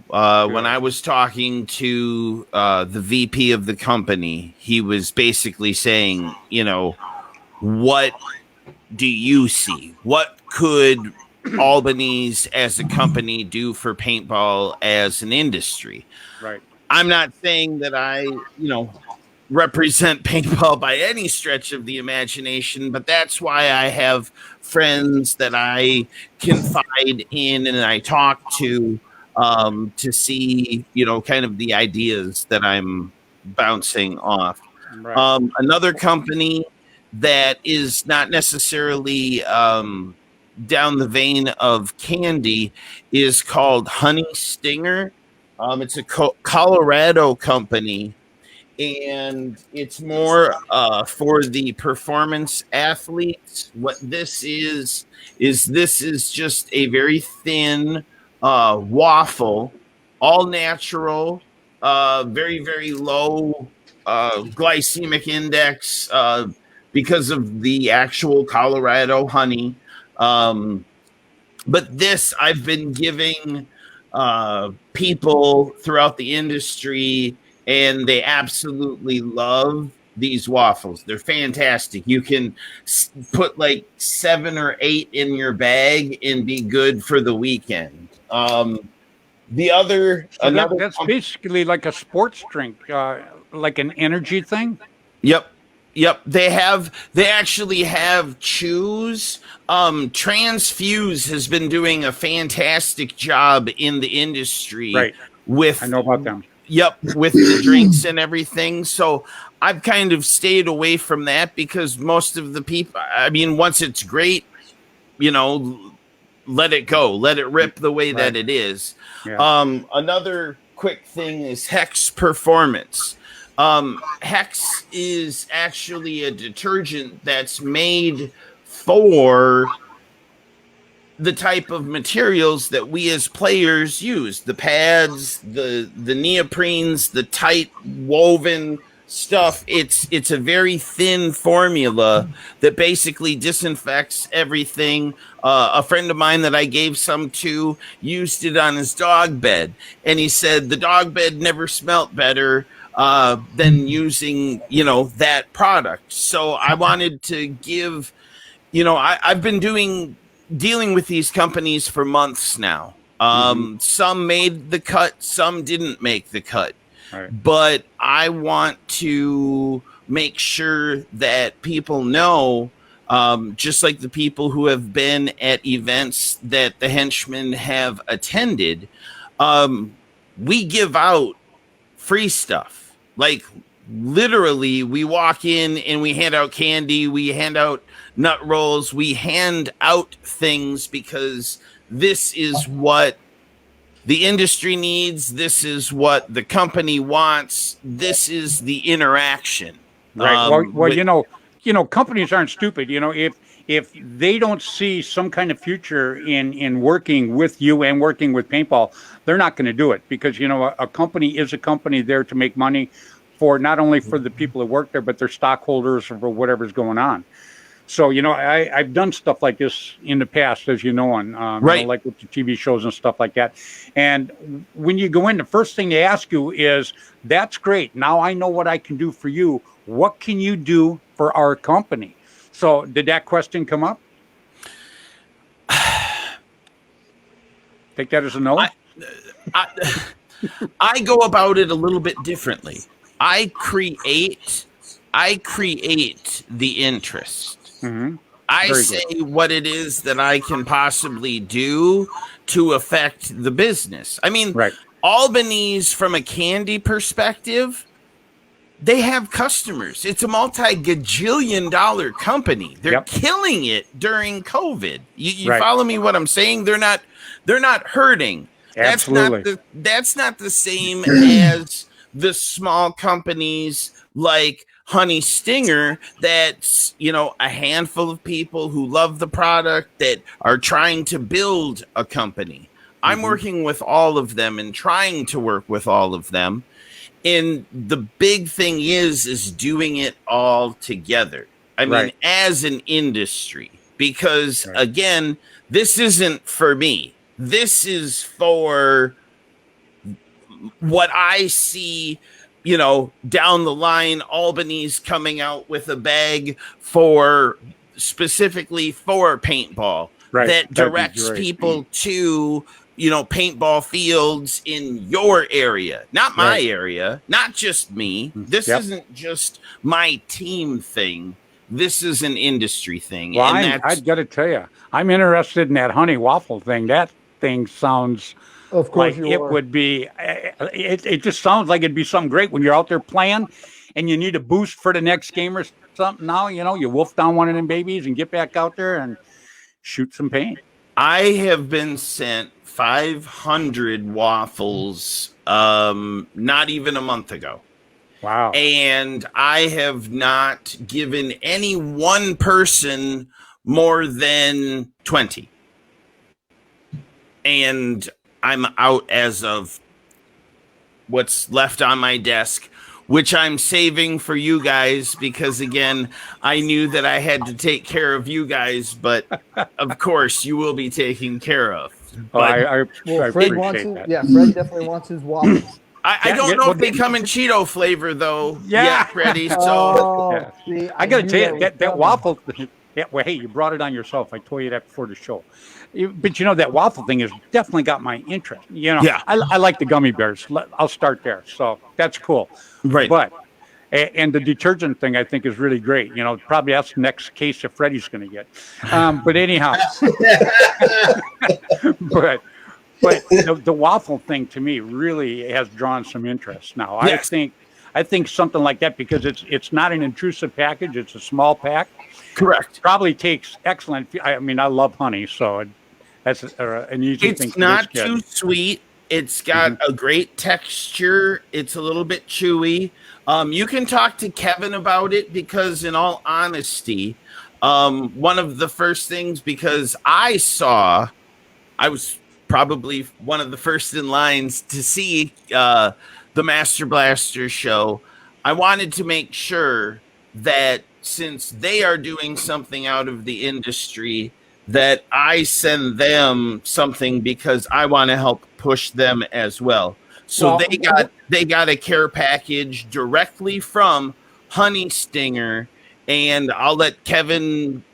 When I was talking to the VP of the company, he was basically saying, what do you see? What could Albanese as a company do for paintball as an industry? Right. I'm not saying that I, represent paintball by any stretch of the imagination, but that's why I have friends that I confide in and I talk to see, kind of the ideas that I'm bouncing off. Right. Another company that is not necessarily down the vein of candy is called Honey Stinger. It's a Colorado company, and it's more for the performance athletes. What this is just a very thin waffle, all natural, very, very low glycemic index because of the actual Colorado honey. But this I've been giving people throughout the industry, and they absolutely love these waffles. They're fantastic. You can put like 7 or 8 in your bag and be good for the weekend. That's basically like a sports drink, like an energy thing. Yep. They actually have chews. Transfuse has been doing a fantastic job in the industry. Right. I know about them. Yep, with the drinks and everything. So I've kind of stayed away from that because most of the people, I mean, once it's great, let it go, let it rip the way that it is. Yeah. Another quick thing is Hex Performance. Hex is actually a detergent that's made for the type of materials that we as players use, the pads, the neoprenes, the tight woven stuff. It's a very thin formula that basically disinfects everything. A friend of mine that I gave some to used it on his dog bed, and he said the dog bed never smelt better than using, that product. So I wanted to give, I've been dealing with these companies for months now. Some made the cut, some didn't make the cut. Right. But I want to make sure that people know, just like the people who have been at events that the henchmen have attended, we give out free stuff. Like literally, we walk in and we hand out candy, we hand out nut rolls, we hand out things because this is what the industry needs. This is what the company wants. This is the interaction. Right. Companies aren't stupid. If they don't see some kind of future in working with you and working with paintball, they're not going to do it because, a company is a company there to make money for not only for the people that work there, but their stockholders or for whatever's going on. So, I've done stuff like this in the past, as on like with the TV shows and stuff like that. And when you go in, the first thing they ask you is, that's great. Now I know what I can do for you. What can you do for our company? So did that question come up? Take that as a no? I go about it a little bit differently. I create the interest. Mm-hmm. I say what it is that I can possibly do to affect the business. I mean, Albany's from a candy perspective, they have customers. It's a multi-gajillion-dollar company. They're killing it during COVID. You follow me what I'm saying? They're not hurting. Absolutely. That's not the same as the small companies like Honey Stinger, that's, a handful of people who love the product that are trying to build a company. I'm working with all of them and trying to work with all of them. And the big thing is doing it all together. I mean, as an industry, because again, this isn't for me. This is for what I see, down the line. Albany's coming out with a bag specifically for paintball that directs people to, paintball fields in your area, not my area, not just me. This isn't just my team thing. This is an industry thing. Well, I got to tell you, I'm interested in that honey waffle thing. That thing sounds... Of course, like it would be. It just sounds like it'd be something great when you're out there playing, and you need a boost for the next game or something. Now you wolf down one of them babies and get back out there and shoot some paint. I have been sent 500 waffles, not even a month ago. Wow! And I have not given any one person more than 20, and I'm out as of what's left on my desk which I'm saving for you guys because, again, I knew that I had to take care of you guys, but of course you will be taken care of. But I Fred appreciate wants his, that. yeah, Fred definitely wants his waffles. I don't know if they come in Cheeto flavor, though. Yeah. Freddy. So Oh, Yeah. see, I got to knew tell you, was that coming. waffle. Yeah, well, hey, you brought it on yourself. I told you that before the show. But that waffle thing has definitely got my interest. Yeah. I like the gummy bears. I'll start there. So that's cool. right. But and the detergent thing I think is really great. Probably that's the next case that Freddy's going to get. But anyhow, but the waffle thing to me really has drawn some interest now. Yes. I think something like that, because it's not an intrusive package. It's a small pack. Correct. Probably takes excellent. I mean, I love honey, so that's an easy thing. It's not too sweet. It's got a great texture. It's a little bit chewy. You can talk to Kevin about it because, in all honesty, one of the first things, because I was probably one of the first in lines to see the Master Blaster show. I wanted to make sure that since they are doing something out of the industry, that I send them something because I want to help push them as well. So they got a care package directly from Honey Stinger, and I'll let Kevin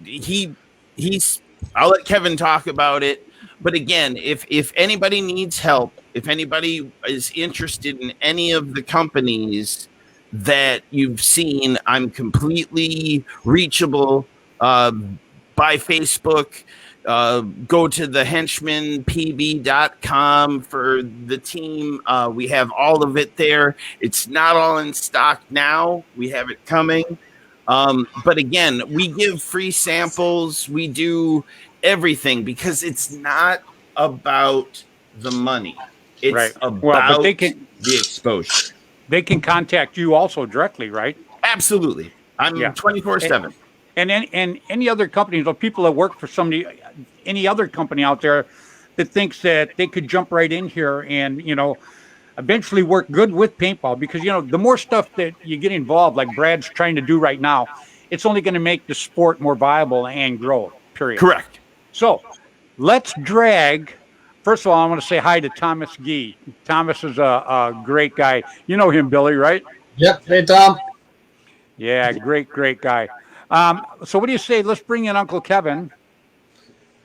I'll let Kevin talk about it. But again, if anybody needs help, if anybody is interested in any of the companies that you've seen, I'm completely reachable by Facebook. Go to the henchmanpb.com for the team. We have all of it there. It's not all in stock now. We have it coming. But again, we give free samples. We do everything because it's not about the money. It's about the exposure. They can contact you also directly, right? Absolutely. I'm 24/7. And any other companies or people that work for any other company out there that thinks that they could jump right in here and, eventually work good with paintball, because, the more stuff that you get involved, like Brad's trying to do right now, it's only going to make the sport more viable and grow, period. Correct. So let's drag. First of all, I want to say hi to Thomas Gee. Thomas is a great guy. You know him, Billy, right? Yep. Hey, Tom. Yeah, great guy. So what do you say? Let's bring in Uncle Kevin.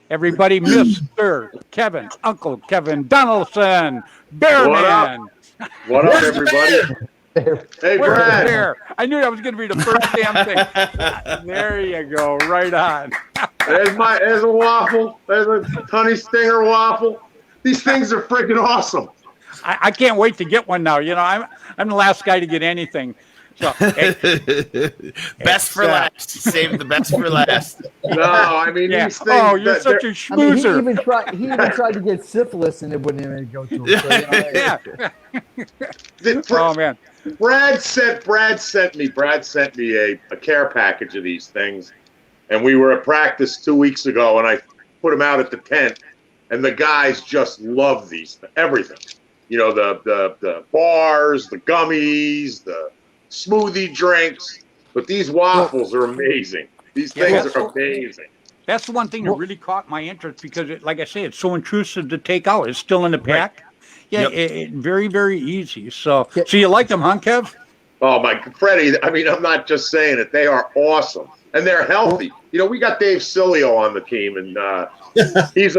Everybody, Mr. Kevin, Uncle Kevin Donaldson, Bearman. What up, everybody? Hey, Where's the Brad. bear? I knew that was going to be the first damn thing. There you go, right on. There's a waffle. There's a Honey Stinger waffle. These things are freaking awesome. I can't wait to get one now. I'm the last guy to get anything. So, best for last. Save the best for last. No, I mean, these things. Oh, you're such a schmoozer. He even tried to get syphilis, and it wouldn't even go to him. So, Oh man. Brad sent me a care package of these things, and we were at practice 2 weeks ago, and I put them out at the tent, and the guys just love these, everything. The bars, the gummies, the smoothie drinks, but these waffles are amazing. These things are amazing. That's the one thing that really caught my interest, because, like I say, it's so intrusive to take out. It's still in the pack. Yeah, very, very easy. So you like them, huh, Kev? Oh my, Freddy! I mean, I'm not just saying it. They are awesome, and they're healthy. We got Dave Cilio on the team, and he's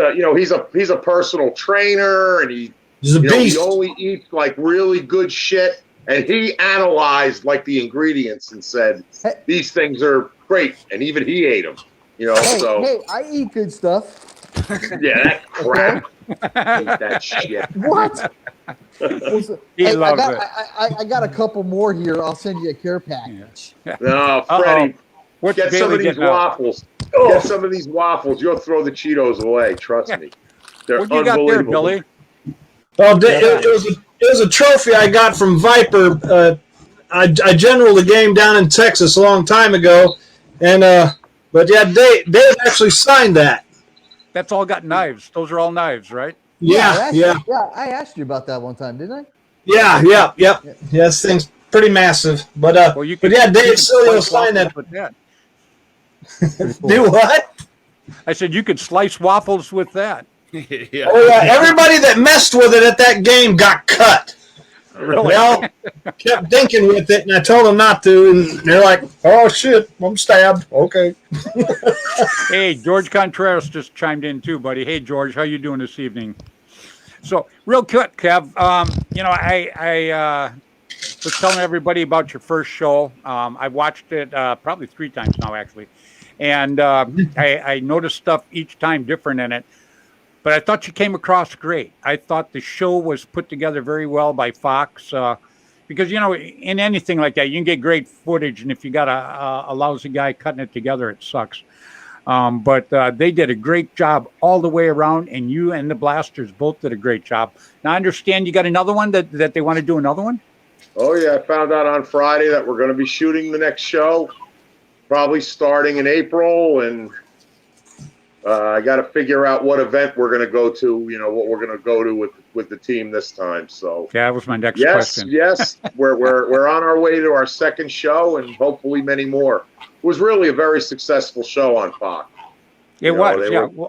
a personal trainer, and He's a beast. he only eats like really good shit. And he analyzed the ingredients and said, these things are great. And even he ate them, Hey, I eat good stuff. Yeah, that crap. I hate that shit. What? He loves it. I got a couple more here. I'll send you a care package. No, Freddy, get some of these getting out? waffles. Get some of these waffles. You'll throw the Cheetos away. Trust me. They're What you got there, Billy? Oh, it was a trophy I got from Viper. I generaled the game down in Texas a long time ago, and Dave actually signed that. That's all got knives. Those are all knives, right? Yeah. I asked you about that one time, didn't I? Yeah. Yes, things pretty massive. But Well, you but could, yeah, you Dave could Cilio slice signed that. waffles with that. Do what? I said you could slice waffles with that. Yeah. Oh yeah, everybody that messed with it at that game got cut. Really? They all kept dinking with it, and I told them not to, and they're like, "Oh shit, I'm stabbed." Okay. Hey, George Contreras just chimed in too, buddy. Hey, George, how you doing this evening? So, real quick, Kev. You know, I was telling everybody about your first show. I watched it probably 3 times now, actually, and I noticed stuff each time different in it. But I thought you came across great. I thought the show was put together very well by Fox, because you know, in anything like that, you can get great footage, and if you got a lousy guy cutting it together, it sucks. But they did a great job all the way around, and you and the Blasters both did a great job. Now I understand you got another one that they want to do another one. Oh yeah, I found out on Friday that we're going to be shooting the next show, probably starting in April, and I got to figure out what event we're going to go to. You know, what we're going to go to with the team this time. So Yeah, that was my next yes, question. yes, we're on our way to our second show, and hopefully many more. It was really a very successful show on Fox. It You know, was, they yeah. were-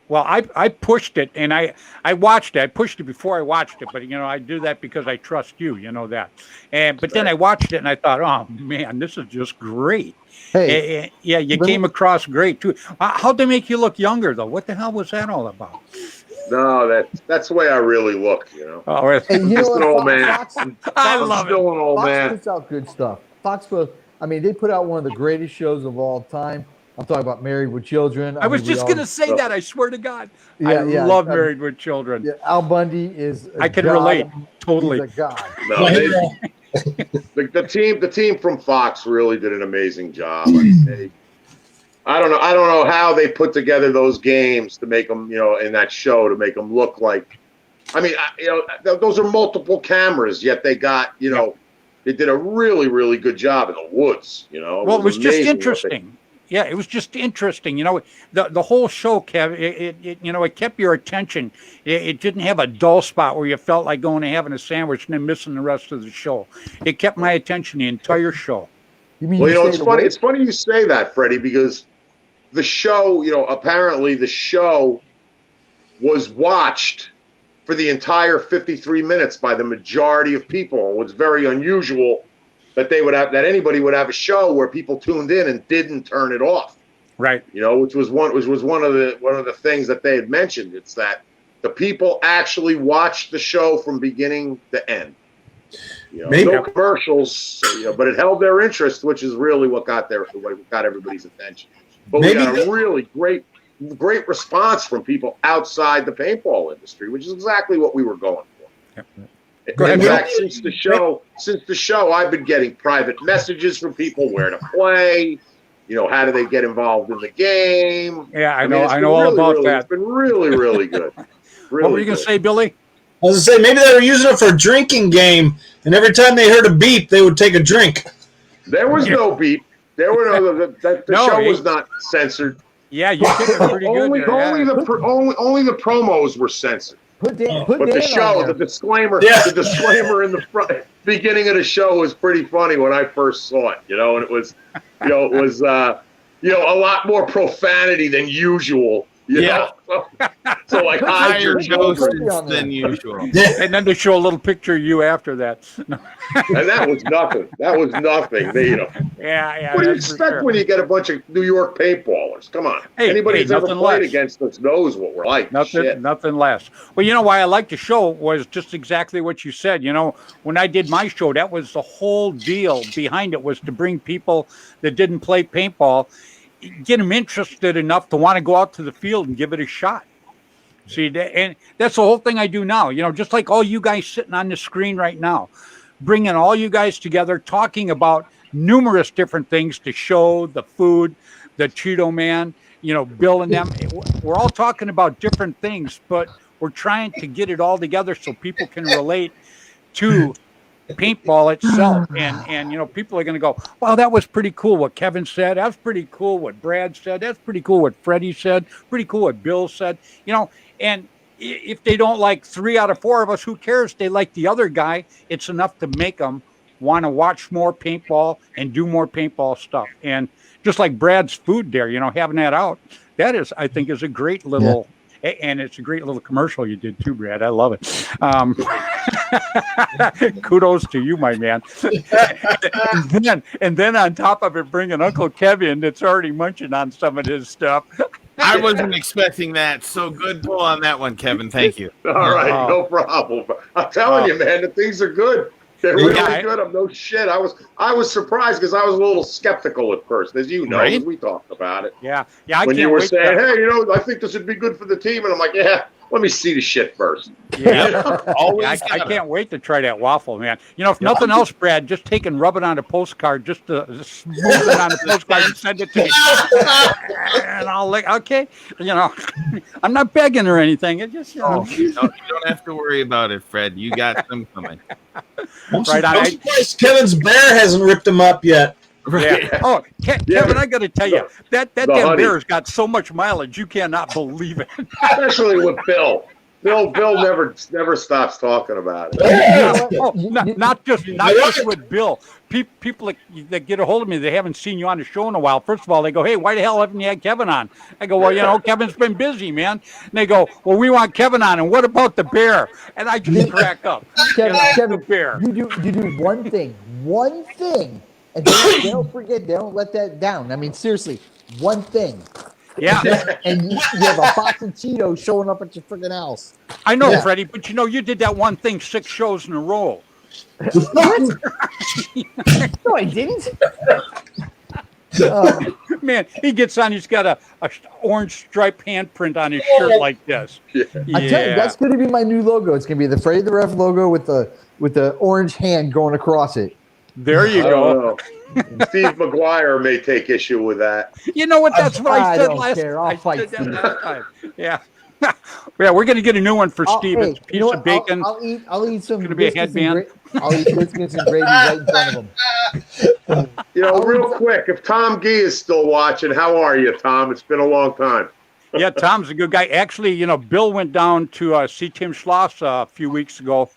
Well, I pushed it, and I watched it. I pushed it before I watched it, but you know I do that because I trust you. You know that. But then I watched it, and I thought, oh man, this is just great. Hey, Yeah, you came across great too. How'd they make you look younger though? What the hell was that all about? No, that's the way I really look. You know, Oh, hey, you know just what? an old man. Fox, I I'm love it. still an old Fox man. puts out good stuff. Fox, I mean, they put out one of the greatest shows of all time. I'm talking about Married with Children. I was mean, we just all- going to say that. I swear to God. Yeah, I yeah, love Married with Children. Yeah, Al Bundy is. I can relate totally. He's a god. No, the team from Fox really did an amazing job. I mean, I don't know how they put together those games to make them, you know, in that show to make them look like. I mean, you know, those are multiple cameras, yet they got, you know, they did a really, really good job in the woods. You know, Well, it was just amazing what interesting. Yeah, it was just interesting. You know, the whole show, Kev, it you know, it kept your attention. It didn't have a dull spot where you felt like going and having a sandwich and then missing the rest of the show. It kept my attention the entire show. You mean Well, you know, stayed it's funny. awake? It's funny you say that, Freddie, because the show, you know, apparently the show was watched for the entire 53 minutes by the majority of people. It was very unusual that anybody would have a show where people tuned in and didn't turn it off. Right. You know, which was one of the things that they had mentioned. It's that the people actually watched the show from beginning to end. You know, Maybe. no commercials, you know, but it held their interest, which is really what got everybody's attention. But Maybe we got a really great response from people outside the paintball industry, which is exactly what we were going for. Go ahead, In Bill. fact, since the show, I've been getting private messages from people where to play. You know, how do they get involved in the game? Yeah, I mean, know. it's I been know all really, about really- that. It's been really, really good. Really What were you going to good. say, Billy? I was gonna say maybe they were using it for a drinking game, and every time they heard a beep, they would take a drink. There was no beep. There were the No, show he- was not censored. Yeah, you did it pretty good. Only, there, only yeah. only the promos were censored. Put Dan But the on show, there. the disclaimer in the front beginning of the show was pretty funny when I first saw it. You know, and it was a lot more profanity than usual. You Yeah. know? So like hide your Higher children. doses than usual. And then they show a little picture of you after that. And that was nothing. That was nothing. You know, Yeah. what do you that's for expect sure. when you get a bunch of New York paintballers? Come on. Hey, Anybody that's ever nothing played less. against us knows what we're like. Shit. Nothing less. Well, you know why I liked the show was just exactly what you said. You know, when I did my show, that was the whole deal behind it, was to bring people that didn't play paintball, get them interested enough to want to go out to the field and give it a shot. See, and that's the whole thing I do now. You know, just like all you guys sitting on the screen right now, bringing all you guys together, talking about numerous different things, the show, the food, the Cheeto Man, you know, Bill and them. We're all talking about different things, but we're trying to get it all together so people can relate to paintball itself. And you know, people are going to go, wow, that was pretty cool what Kevin said. That's pretty cool what Brad said. That's pretty cool what Freddy said. Pretty cool what Bill said. You know, and if they don't like 3 out of 4 of us, who cares? They like the other guy. It's enough to make them want to watch more paintball and do more paintball stuff. And just like Brad's food there, having that out, that is, I think, is a great little, and it's a great little commercial you did too, Brad. I love it. Kudos to you, my man. and then on top of it, bringing Uncle Kevin that's already munching on some of his stuff. I wasn't expecting that. So good pull on that one, Kevin. Thank you. All right, no problem. I'm telling you, man, the things are good. They're really good. I'm no shit. I was surprised because I was a little skeptical at first, as you know, as we talked about it. Yeah. When you were saying, hey, I think this would be good for the team, and I'm like, yeah, let me see the shit first. Yeah, I can't wait to try that waffle, man. If nothing else, Brad, just rub it on a postcard, just smooth it on a postcard and send it to me. And I'll okay. I'm not begging or anything. It just, you don't have to worry about it, Fred. You got them coming. I'm surprised Kevin's bear hasn't ripped him up yet. Right. Yeah. Oh, Kevin, I got to tell you, that damn bear's got so much mileage, you cannot believe it. Especially with Bill. Bill never stops talking about it. Not just with Bill. People that get a hold of me, they haven't seen you on the show in a while. First of all, they go, hey, why the hell haven't you had Kevin on? I go, well, Kevin's been busy, man. And they go, well, we want Kevin on, and what about the bear? And I just crack up. Kevin, the bear. You do one thing, and don't forget, don't let that down. I mean, seriously, one thing. Yeah. And you have a box of Cheetos showing up at your freaking house. I know, Freddie, but you did that one thing 6 shows in a row. What? No, I didn't. Man, he gets on, he's got a orange striped handprint on his shirt like this. Yeah. I tell you, that's going to be my new logo. It's going to be the Freddy the Ref logo with the orange hand going across it. There you go. Steve McGuire may take issue with that. You know what? That's what I said last time. I'll fight that last time. Yeah. Yeah, we're going to get a new one for Steve. It's a piece of bacon. I'll eat some. It's going to be a headband. I'll eat biscuits and gravy right in front of him. Real quick, if Tom Gee is still watching, how are you, Tom? It's been a long time. Yeah, Tom's a good guy. Actually, Bill went down to see Tim Schloss a few weeks ago.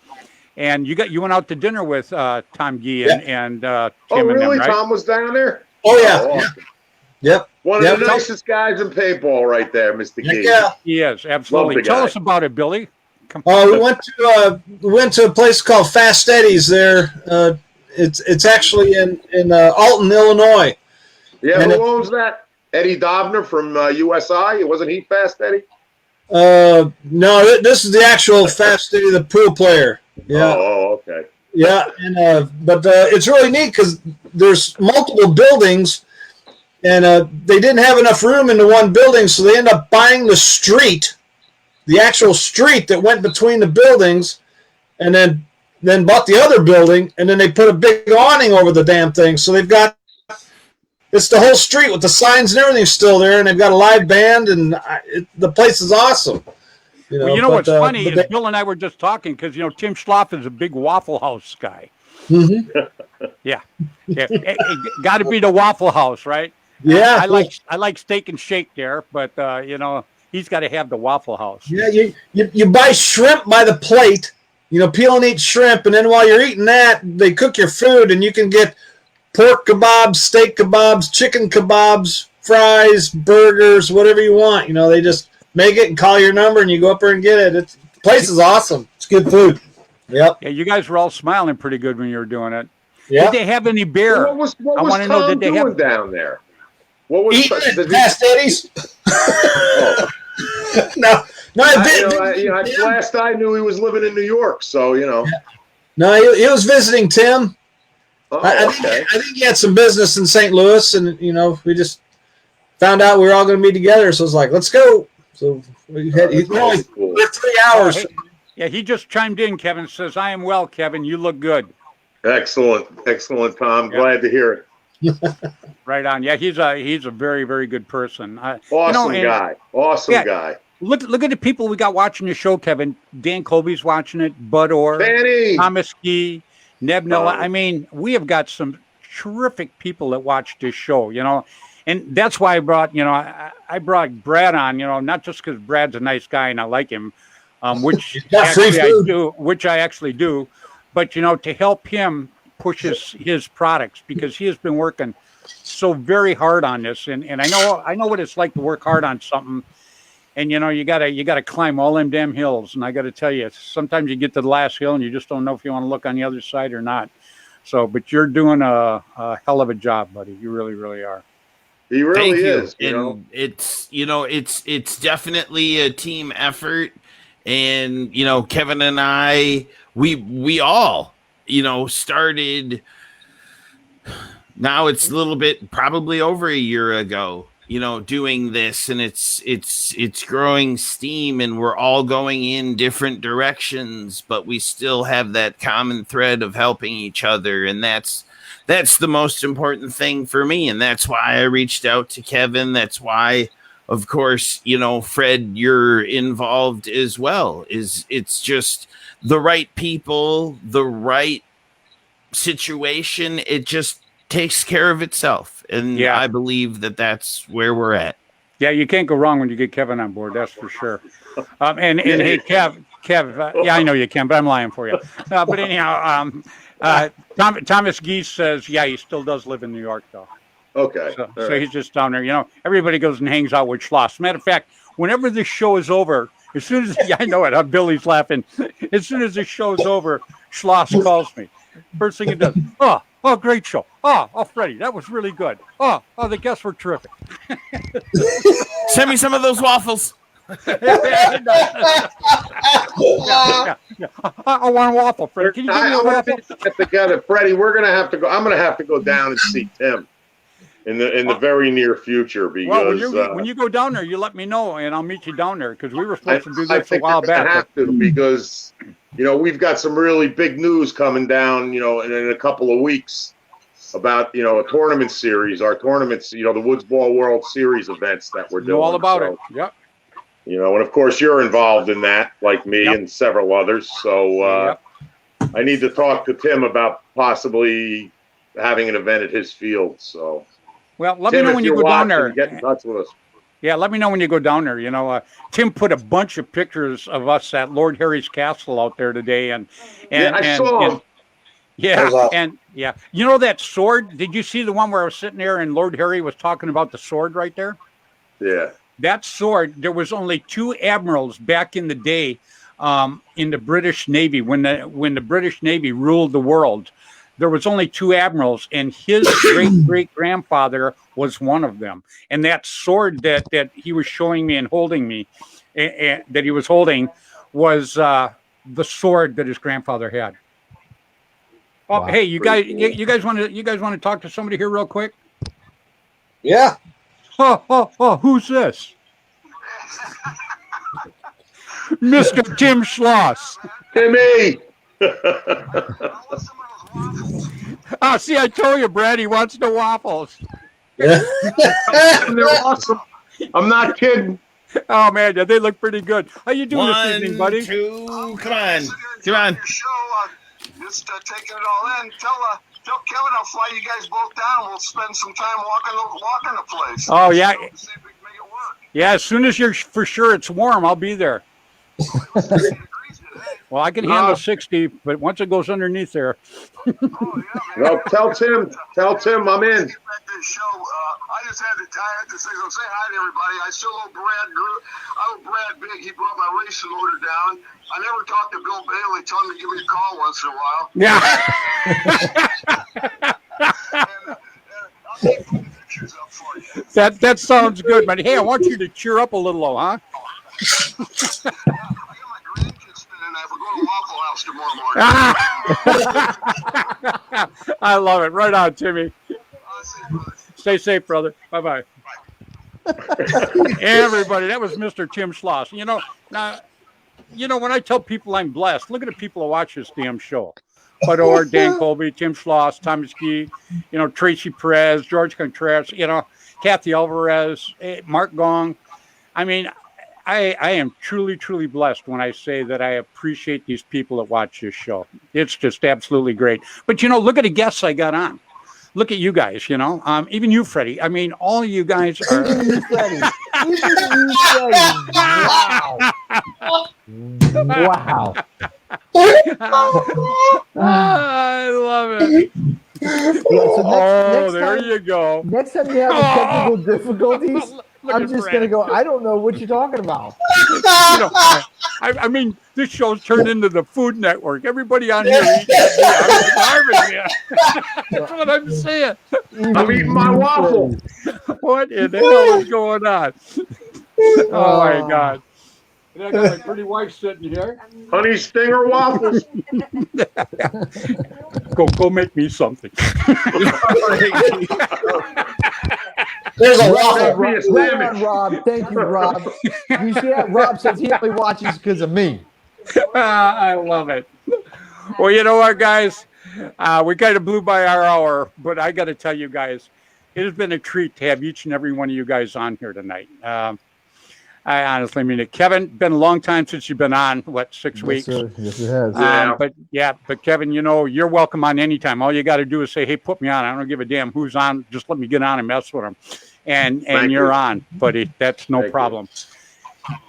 And you went out to dinner with Tom Gee and Tim oh, really? And them, right? Tom was down there? Oh, yeah. Awesome. Yep. One of the nicest guys in paintball right there, Mr. Gee. Yeah. He is, absolutely. Tell us about it, Billy. We went to a place called Fast Eddie's there. It's actually in Alton, Illinois. Yeah, who owns that? Eddie Dobner from USI? Wasn't he Fast Eddie? No, this is the actual Fast Eddie, the pool player. Yeah. Oh, okay. Yeah, but it's really neat because there's multiple buildings, and they didn't have enough room in the one building, so they ended up buying the actual street that went between the buildings, and then bought the other building, and then they put a big awning over the damn thing. So it's the whole street with the signs and everything still there, and they've got a live band, and the place is awesome. What's funny is Bill and I were just talking because, Tim Schloff is a big Waffle House guy. Mm-hmm. Yeah. Got to be the Waffle House, right? Yeah. I like Steak and Shake there, but, he's got to have the Waffle House. Yeah, you buy shrimp by the plate, peel and eat shrimp, and then while you're eating that, they cook your food, and you can get pork kebabs, steak kebabs, chicken kebabs, fries, burgers, whatever you want. They just make it and call your number, and you go up there and get it. The place is awesome. It's good food. Yep. Yeah, you guys were all smiling pretty good when you were doing it. Yep. Did they have any beer? What was Tom doing down there? What was Fast Eddie's? No. Last I knew, he was living in New York, so No, he was visiting Tim. Oh, I think he had some business in St. Louis, and we just found out we were all going to be together. So it's like, let's go. So we had only 3 hours. Yeah, he just chimed in. Kevin says, "I am well, Kevin. You look good." Excellent, Tom. Glad to hear it. Right on. Yeah, he's a very, very good person. Awesome guy. Guy. Look at the people we got watching the show, Kevin. Dan Colby's watching it. Bud Orr, Danny, Thomas Gee, Neb Noah. I mean, we have got some terrific people that watch this show. And that's why I brought I brought Brad on. Not just because Brad's a nice guy and I like him, which I actually do. But to help him pushes his products, because he has been working so very hard on this. And I know what it's like to work hard on something. And you gotta climb all them damn hills. And I gotta tell you, sometimes you get to the last hill and you just don't know if you want to look on the other side or not. So, but you're doing a hell of a job, buddy. You really, really are. He really Thank is. And it's definitely a team effort. And Kevin and I, we all started. Now it's a little bit, probably over a year ago, doing this, and it's growing steam, and we're all going in different directions, but we still have that common thread of helping each other. And that's the most important thing for me. And that's why I reached out to Kevin. That's why, of course, Fred, you're involved as well. It's just the right people, the right situation. It just takes care of itself. And yeah. I believe that that's where we're at. Yeah, you can't go wrong when you get Kevin on board. That's for sure. And hey, Kev, yeah, I know you can, but I'm lying for you. But anyhow, Thomas Geese says, yeah, he still does live in New York, though. Okay. So he's just down there. Everybody goes and hangs out with Schloss. Matter of fact, whenever this show is over, as soon as, I know it, Billy's laughing. As soon as this show is over, Schloss calls me. First thing he does, oh, great show. Oh, Freddy, that was really good. Oh, the guests were terrific. Send me some of those waffles. Yeah. I want a waffle, Freddy. Can you give me a waffle? Get together, Freddy. We're gonna have to go. I'm gonna have to go down and see Tim in the very near future, because when you go down there, you let me know, and I'll meet you down there, because we were supposed to do this a while back. I have to, because we've got some really big news coming down, in a couple of weeks about a tournament series, our tournaments, the Woods Ball World Series events that we're doing. Know all about it. Yep. And of course you're involved in that, like me and several others. So I need to talk to Tim about possibly having an event at his field. So, well, let me know when you go down there. Get in touch with us. Yeah, let me know when you go down there. Tim put a bunch of pictures of us at Lord Harry's Castle out there today, and I saw him. That sword. Did you see the one where I was sitting there and Lord Harry was talking about the sword right there? Yeah. That sword, there was only 2 admirals back in the day in the British Navy, when the British Navy ruled the world. There was only 2 admirals, and his great-great-grandfather was one of them. And that sword that he was showing me and holding me, that he was holding, was the sword that his grandfather had. Oh, wow. Hey, you guys want to talk to somebody here real quick? Yeah. Oh, who's this? Mr. Tim Schloss. Timmy! See, I told you, Brad, he wants the waffles. They're awesome. I'm not kidding. Oh, man, they look pretty good. How you doing this evening, buddy? 1, 2, come on. Just taking it all in. Tell Kevin I'll fly you guys both down. We'll spend some time walking the place. Oh, yeah. See if we can make it work. Yeah, as soon as you're for sure it's warm, I'll be there. Well, I can handle 60, but once it goes underneath there. Well, tell Tim I'm in. Get back to the show. I just had to say hi to everybody. I still owe Brad big. He brought my racing motor down. I never talked to Bill Bailey. Tell him to give me a call once in a while. Yeah. And I'll keep putting pictures up for you. That sounds good, man. Hey, I want you to cheer up a little, huh? I got my grandkids spending that. We're going to Waffle House tomorrow morning. I love it. Right on, Timmy. Stay safe, brother. Bye-bye. Everybody, that was Mr. Tim Schloss. When I tell people I'm blessed, look at the people who watch this damn show. Fedor, Dan Colby, Tim Schloss, Thomas Gee, Tracy Perez, George Contreras, Kathy Alvarez, Mark Gong. I mean, I am truly, truly blessed when I say that I appreciate these people that watch this show. It's just absolutely great. But, look at the guests I got on. Look at you guys, even you, Freddie. I mean, all of you guys are. Wow. Wow. I love it. Yeah, so next there time, you go. Next time you have technical difficulties, Look I'm at just Fred. going to go, I don't know what you're talking about. I mean, this show's turned into the Food Network. Everybody on here eating at me. I'm starving, man. That's what I'm saying. I'm eating my waffle. What in the hell is going on? Oh, my God. And I got my pretty wife sitting here. Honey Stinger waffles. Go make me something. There's a Make me a waffle. Right sandwich. on, Rob. Thank you, Rob. You see that? Rob says he only watches because of me. I love it. Well, you know what, guys? We kind of blew by our hour, but I got to tell you guys, it has been a treat to have each and every one of you guys on here tonight. I honestly mean it. Kevin, been a long time since you've been on, 6 weeks? Sir. Yes, it has. But Kevin, you're welcome on anytime. All you got to do is say, hey, put me on. I don't give a damn who's on. Just let me get on and mess with them. And you're on, buddy. That's no problem.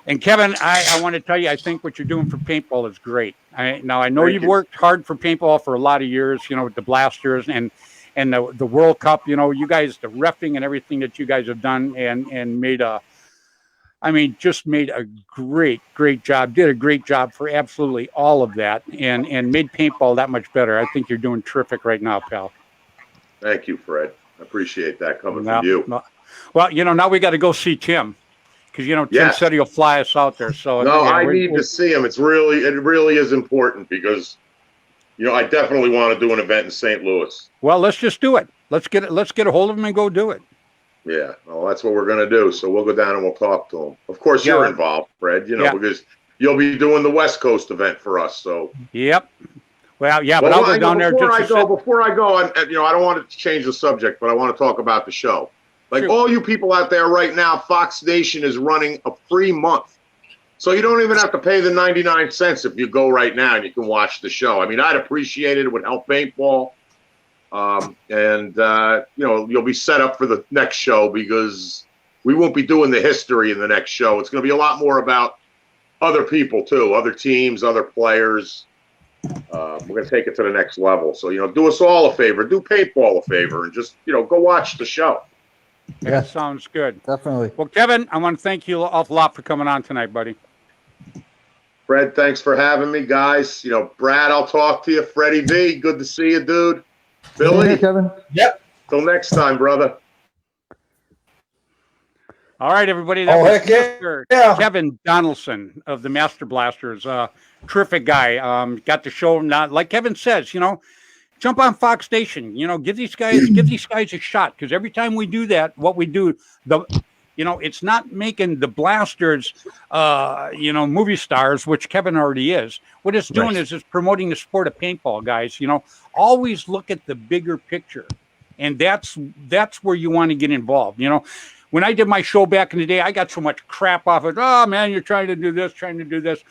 And Kevin, I want to tell you, I think what you're doing for paintball is great. I know you've worked hard for paintball for a lot of years, with the Blasters and the World Cup, you guys, the reffing and everything that you guys have done and made just made a great job, did a great job for absolutely all of that and made paintball that much better. I think you're doing terrific right now, pal. Thank you, Fred. I appreciate that coming from you. Well, now we got to go see Tim because, Tim said he'll fly us out there. So I need to see him. It really is important because, I definitely want to do an event in St. Louis. Well, let's just do it. Let's get a hold of him and go do it. Yeah, well, that's what we're going to do. So we'll go down and we'll talk to him. Of course, you're involved, Fred, because you'll be doing the West Coast event for us. So. Yep. Well, yeah, but I'll go down there. Before I go, I don't want to change the subject, but I want to talk about the show. Like all you people out there right now, Fox Nation is running a free month. So you don't even have to pay the 99 cents if you go right now and you can watch the show. I mean, I'd appreciate it. It would help paintball. You'll be set up for the next show because we won't be doing the history in the next show. It's going to be a lot more about other people too, other teams, other players. We're going to take it to the next level. So, do us all a favor, do paintball a favor and just, go watch the show. That sounds good. Definitely. Well, Kevin, I want to thank you an awful lot for coming on tonight, buddy. Fred, thanks for having me, guys. Brad, I'll talk to you. Freddie V, good to see you, dude. Billy. Hey, Kevin. Yep. Till next time, brother. All right, everybody. That was Mr. Yeah. Kevin Donaldson of the Master Blasters. Terrific guy. Got the show. Not like Kevin says, jump on Fox Station. Give these guys a shot because every time we do that, what we do, it's not making the Blasters, movie stars, which Kevin already is. What it's doing is it's promoting the sport of paintball, guys. Always look at the bigger picture, and that's where you want to get involved. When I did my show back in the day, I got so much crap off it. Oh man, you're trying to do this.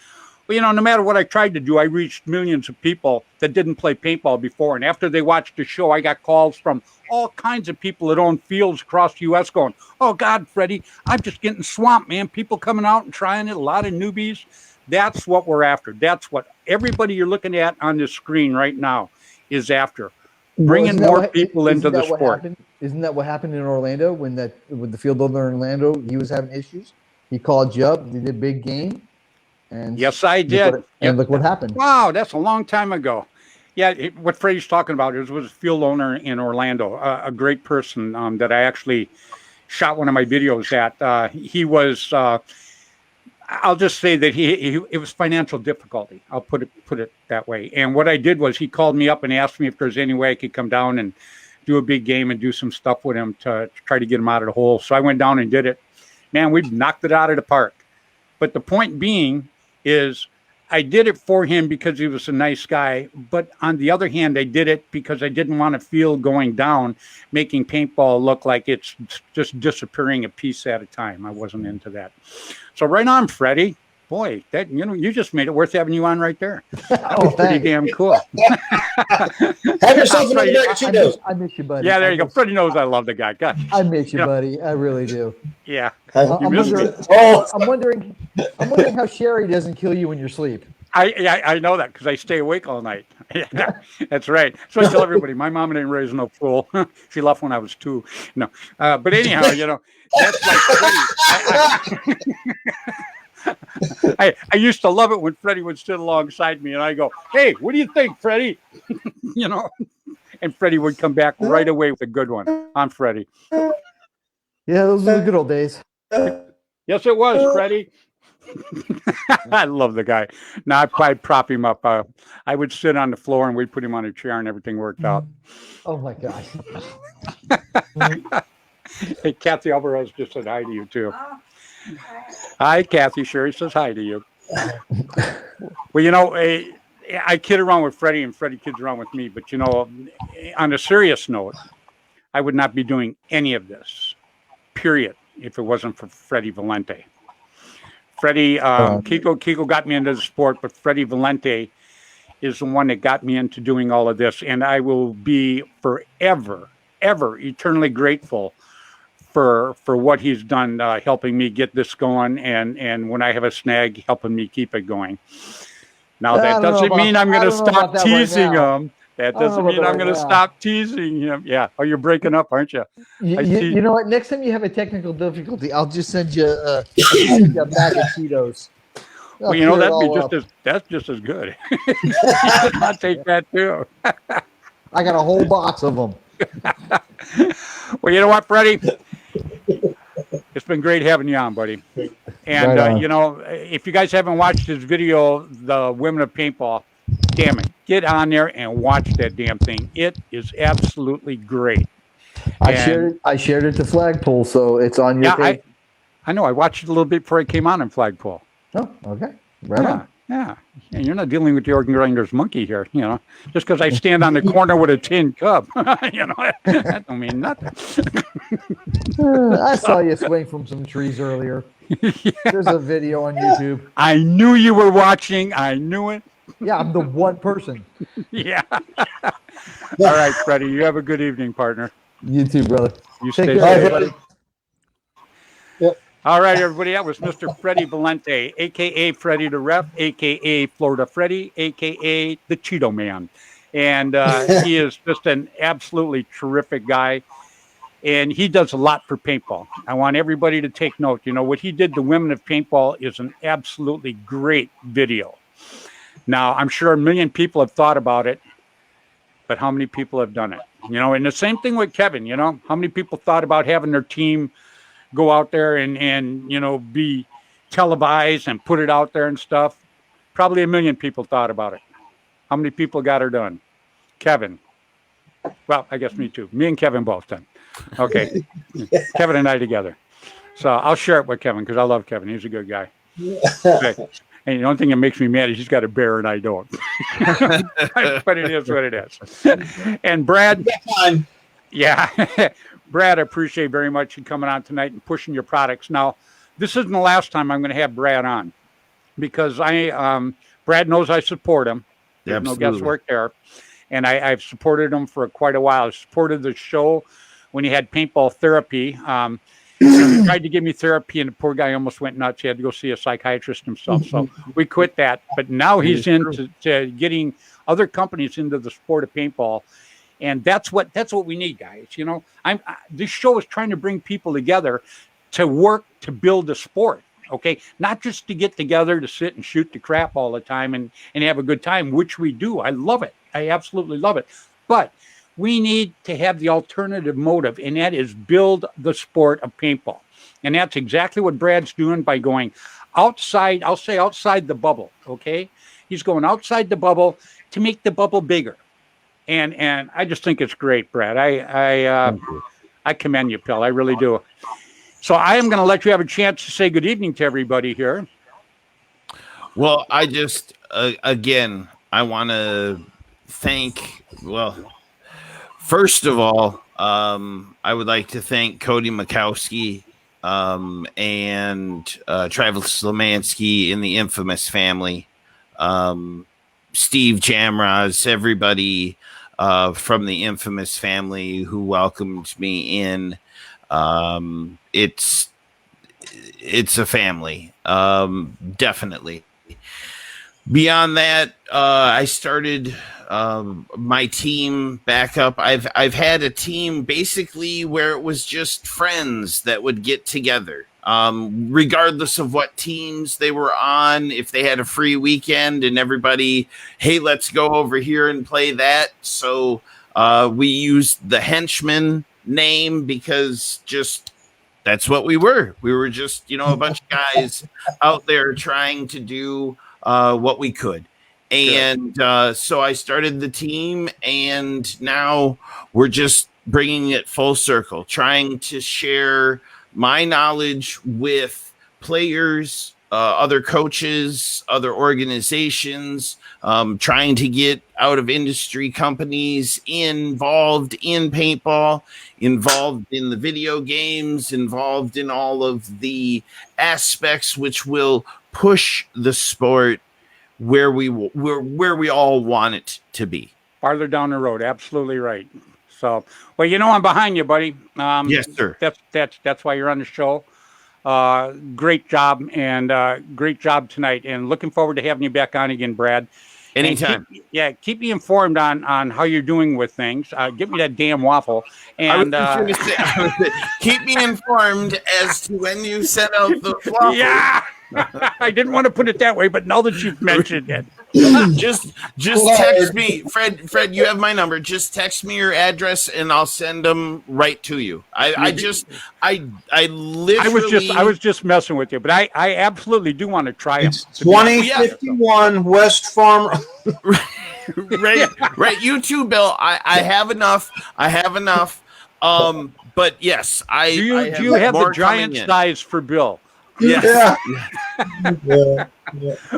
Well, no matter what I tried to do, I reached millions of people that didn't play paintball before. And after they watched the show, I got calls from all kinds of people that own fields across the U.S. going, oh, God, Freddie, I'm just getting swamped, man. People coming out and trying it, a lot of newbies. That's what we're after. That's what everybody you're looking at on the screen right now is after. Bringing more people into the sport. Isn't that what happened in Orlando when the field owner in Orlando, he was having issues? He called you up, did a big game. And yes, I did. Look what happened. Wow, that's a long time ago. Yeah, what Freddie's talking about was a field owner in Orlando, a great person that I actually shot one of my videos at. He was, I'll just say that it was financial difficulty. I'll put it that way. And what I did was he called me up and asked me if there's any way I could come down and do a big game and do some stuff with him to try to get him out of the hole. So I went down and did it. Man, we knocked it out of the park. But the point being is I did it for him because he was a nice guy. But on the other hand, I did it because I didn't want to feel going down, making paintball look like it's just disappearing a piece at a time. I wasn't into that. So right on, Freddie. Boy, that you just made it worth having you on right there. That was pretty damn cool. Have yourself another bag of Cheetos. I miss you, buddy. Yeah, there you go. Freddie knows I love the guy. Gosh. I miss you, buddy. I really do. Yeah. I'm wondering how Sherry doesn't kill you in your sleep. I know that because I stay awake all night. Yeah, that's right. So I tell everybody, my mom didn't raise no fool. She left when I was 2. No, but anyhow, that's like Freddie. I used to love it when Freddie would sit alongside me, and I go, "Hey, what do you think, Freddie?" And Freddie would come back right away with a good one on Freddie. Yeah, those are the good old days. Yes, it was, Freddie. I love the guy. Now I'd prop him up. I would sit on the floor and we'd put him on a chair and everything worked out. Oh my gosh. Hey, Kathy Alvarez just said hi to you too. Hi, Kathy. Sherry says hi to you. Well, I kid around with Freddie and Freddie kids around with me, but on a serious note, I would not be doing any of this, period, if it wasn't for Freddie Valente. Freddie, Kiko got me into the sport, but Freddie Valente is the one that got me into doing all of this. And I will be forever, ever eternally grateful for what he's done, helping me get this going. And when I have a snag, helping me keep it going. Now, that doesn't mean I'm going to stop teasing him. That doesn't mean I'm going to stop teasing him. Yeah. Oh, you're breaking up, aren't you? You know what? Next time you have a technical difficulty, I'll just send you a bag of Cheetos. Well, that's just as good. I'll take that too. I got a whole box of them. Well, you know what, Freddie? It's been great having you on, buddy. And, if you guys haven't watched this video, The Women of Paintball, damn it, get on there and watch that damn thing. It is absolutely great. I shared it to Flagpole, so it's on your page. I know. I watched it a little bit before I came on Flagpole. Oh, okay. Right on. Yeah. And you're not dealing with the organ grinder's monkey here, just because I stand on the corner with a tin cup, that don't mean nothing. I saw you swing from some trees earlier. Yeah. There's a video on YouTube. I knew you were watching. I knew it. Yeah, I'm the one person. Yeah. All right, Freddie. You have a good evening, partner. You too, brother. You stay safe, everybody. Yep. All right, everybody. That was Mr. Freddy Valente, a.k.a. Freddy the Ref, a.k.a. Florida Freddy, a.k.a. the Cheeto Man. And he is just an absolutely terrific guy. And he does a lot for paintball. I want everybody to take note. What he did to Women of Paintball is an absolutely great video. Now, I'm sure a million people have thought about it, but how many people have done it? And the same thing with Kevin, how many people thought about having their team go out there and be televised and put it out there and stuff? Probably a million people thought about it. How many people got her done? Kevin. Well, I guess me too. Me and Kevin both done. Okay. Kevin and I together. So I'll share it with Kevin because I love Kevin. He's a good guy. Okay. And the only thing that makes me mad is he's got a bear and I don't. But it is what it is. And Brad, Brad, I appreciate very much you coming on tonight and pushing your products. Now, this isn't the last time I'm going to have Brad on because Brad knows I support him. There's no guesswork there. And I've supported him for quite a while. I supported the show when he had paintball therapy. He tried to give me therapy, and the poor guy almost went nuts. He had to go see a psychiatrist himself. So we quit that. But now he's into getting other companies into the sport of paintball. And that's what we need, guys. This show is trying to bring people together to work to build a sport. Okay, not just to get together to sit and shoot the crap all the time and have a good time, which we do. I love it. I absolutely love it. But we need to have the alternative motive, and that is build the sport of paintball. And that's exactly what Brad's doing by going outside. I'll say outside the bubble. Okay, he's going outside the bubble to make the bubble bigger. And I just think it's great, Brad. I commend you, pal. I really do. So I am going to let you have a chance to say good evening to everybody here. Well, I just, again, I want to thank, first of all, I would like to thank Cody Makowski and Travis Lemansky in the Infamous family, Steve Jamraz, everybody from the Infamous family who welcomed me in. It's a family, definitely. Beyond that, I started my team back up. I've had a team basically where it was just friends that would get together, regardless of what teams they were on. If they had a free weekend and everybody, hey, let's go over here and play that. So we used the henchman name because just that's what we were. We were just, a bunch of guys out there trying to do what we could. And so I started the team, and now we're just bringing it full circle, trying to share my knowledge with players, other coaches, other organizations, trying to get out of industry companies involved in paintball, involved in the video games, involved in all of the aspects which will push the sport where we all want it to be. Farther down the road, absolutely right. So, well, I'm behind you, buddy. Yes, sir. That's why you're on the show. Great job, and great job tonight. And looking forward to having you back on again, Brad. Anytime. Keep me informed on how you're doing with things. Get me that damn waffle. And keep me informed as to when you send out the waffle. Yeah. I didn't want to put it that way, but now that you've mentioned it. just text me, Fred, you have my number. Just text me your address and I'll send them right to you. I literally I was just messing with you, but I absolutely do want to try It's them. 2051 West Farm. right. You too, Bill. I have enough. But yes, do you have the giant size for Bill? Yes. Yeah.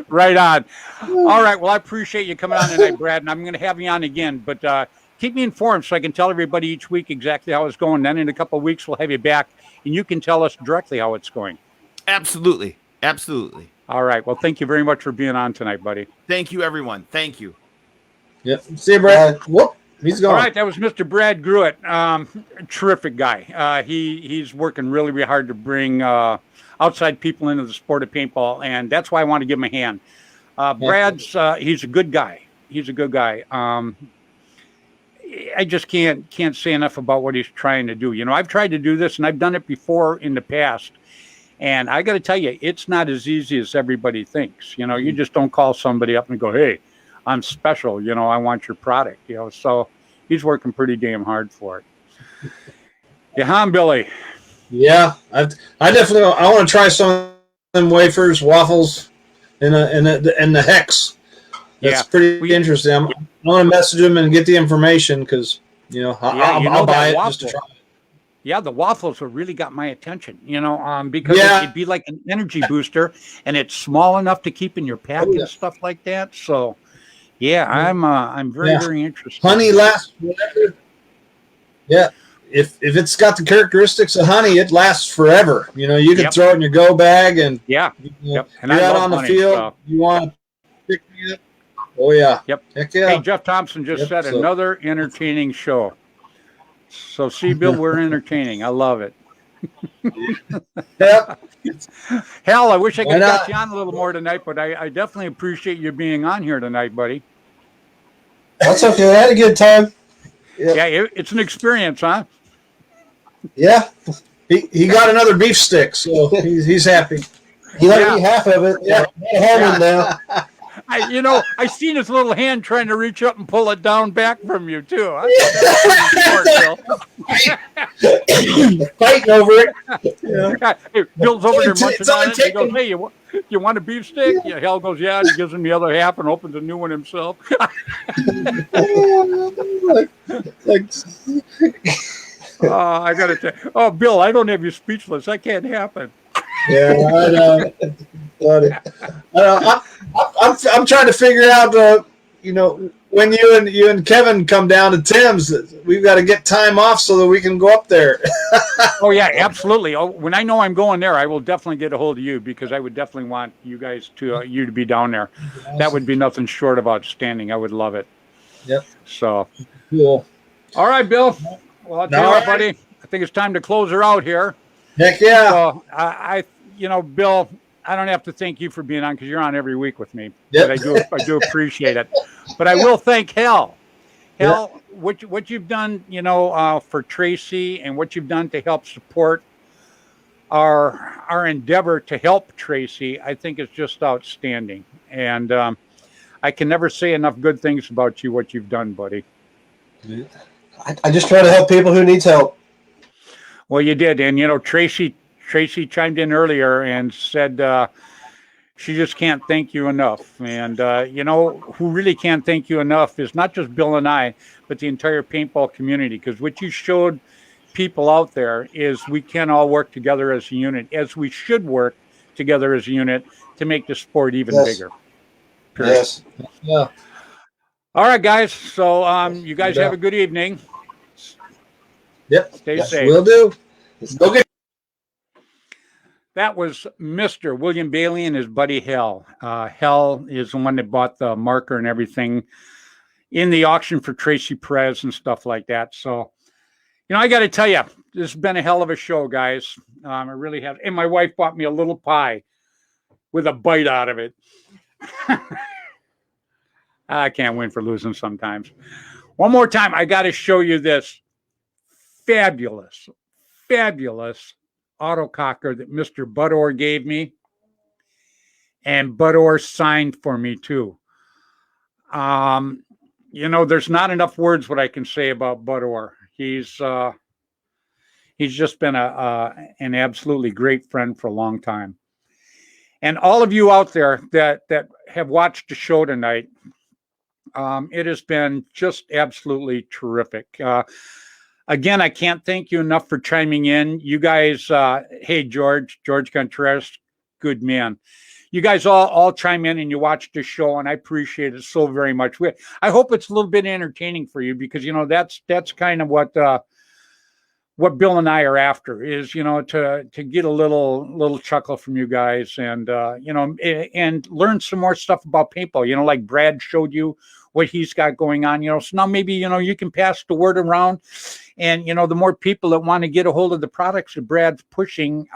Right on. All right. Well, I appreciate you coming on tonight, Brad, and I'm going to have you on again. But keep me informed so I can tell everybody each week exactly how it's going. Then in a couple of weeks, we'll have you back, and you can tell us directly how it's going. Absolutely. All right. Well, thank you very much for being on tonight, buddy. Thank you, everyone. Thank you. Yep. See you, Brad. Whoop. He's gone. All right. That was Mr. Brad Gruitt. Terrific guy. He's working really, really hard to bring outside people into the sport of paintball, and that's why I want to give him a hand. Brad's he's a good guy. I just can't say enough about what he's trying to do. I've tried to do this, and I've done it before in the past, and I got to tell you, it's not as easy as everybody thinks. You just don't call somebody up and go, "Hey, I'm special. I want your product." So he's working pretty damn hard for it. Yeah, Billy. Yeah, I definitely want to try some of them wafers, waffles, and the hex. That's pretty interesting. I want to message them and get the information because I'll buy it just to try it. Yeah, the waffles have really got my attention. Because it'd be like an energy booster, and it's small enough to keep in your pack and stuff like that. So, I'm very interested. Honey lasts forever. Yeah. If it's got the characteristics of honey, it lasts forever. You can throw it in your go bag and And you're out on the field. You want to pick me up? Oh yeah. Yep. Heck yeah. Hey, Jeff Thompson just said another entertaining show. So see, Bill, we're entertaining. I love it. Yep. Hell, I wish I could have got you on a little more tonight, but I definitely appreciate you being on here tonight, buddy. That's okay. I had a good time. Yeah, it's an experience, huh? Yeah, he got another beef stick, so he's happy. He let me eat half of it. Yeah, now. I seen his little hand trying to reach up and pull it down back from you too. Fighting over it. Hey, Bill's over there munching on it. He goes, "Hey, you want a beef stick?" Yeah, Hal goes, "Yeah." And he gives him the other half and opens a new one himself. I got to tell you. Oh, Bill, I don't have you speechless. That can't happen. Yeah, I know. I'm trying to figure out, when you and Kevin come down to Tim's, we've got to get time off so that we can go up there. Oh yeah, absolutely. Oh, when I know I'm going there, I will definitely get a hold of you because I would definitely want you guys to be down there. Awesome. That would be nothing short of outstanding. I would love it. Yep. So cool. All right, Bill. Well, I'll tell you what, buddy. I think it's time to close her out here. Heck yeah. So, Bill, I don't have to thank you for being on because you're on every week with me. Yep. But I do appreciate it. But I will thank Hell. Hell, what you've done, for Tracy and what you've done to help support our endeavor to help Tracy, I think is just outstanding. And I can never say enough good things about you, what you've done, buddy. I just try to help people who needs help. Well, you did. And, Tracy chimed in earlier and said she just can't thank you enough. And, who really can't thank you enough is not just Bill and I, but the entire paintball community. Because what you showed people out there is we can all work together as a unit, as we should work together as a unit to make the sport even bigger. Period. Yes. Yeah. All right, guys. So you guys have a good evening. Yep. Stay safe. Will do. Okay. That was Mr. William Bailey and his buddy Hell. Hell is the one that bought the marker and everything in the auction for Tracy Perez and stuff like that. So, I got to tell you, this has been a hell of a show, guys. I really have. And my wife bought me a little pie with a bite out of it. I can't win for losing sometimes. One more time, I got to show you this fabulous autococker that Mr. Bud Orr gave me. And Bud Orr signed for me too. There's not enough words what I can say about Bud Orr. He's just been an absolutely great friend for a long time. And all of you out there that have watched the show tonight, it has been just absolutely terrific. Again, I can't thank you enough for chiming in. You guys, hey, George Contreras, good man. You guys all chime in and you watch the show, and I appreciate it so very much. I hope it's a little bit entertaining for you because, that's kind of what Bill and I are after is, to get a little chuckle from you guys and, and learn some more stuff about paintball, like Brad showed you what he's got going on, so now maybe, you can pass the word around and, the more people that want to get a hold of the products that Brad's pushing,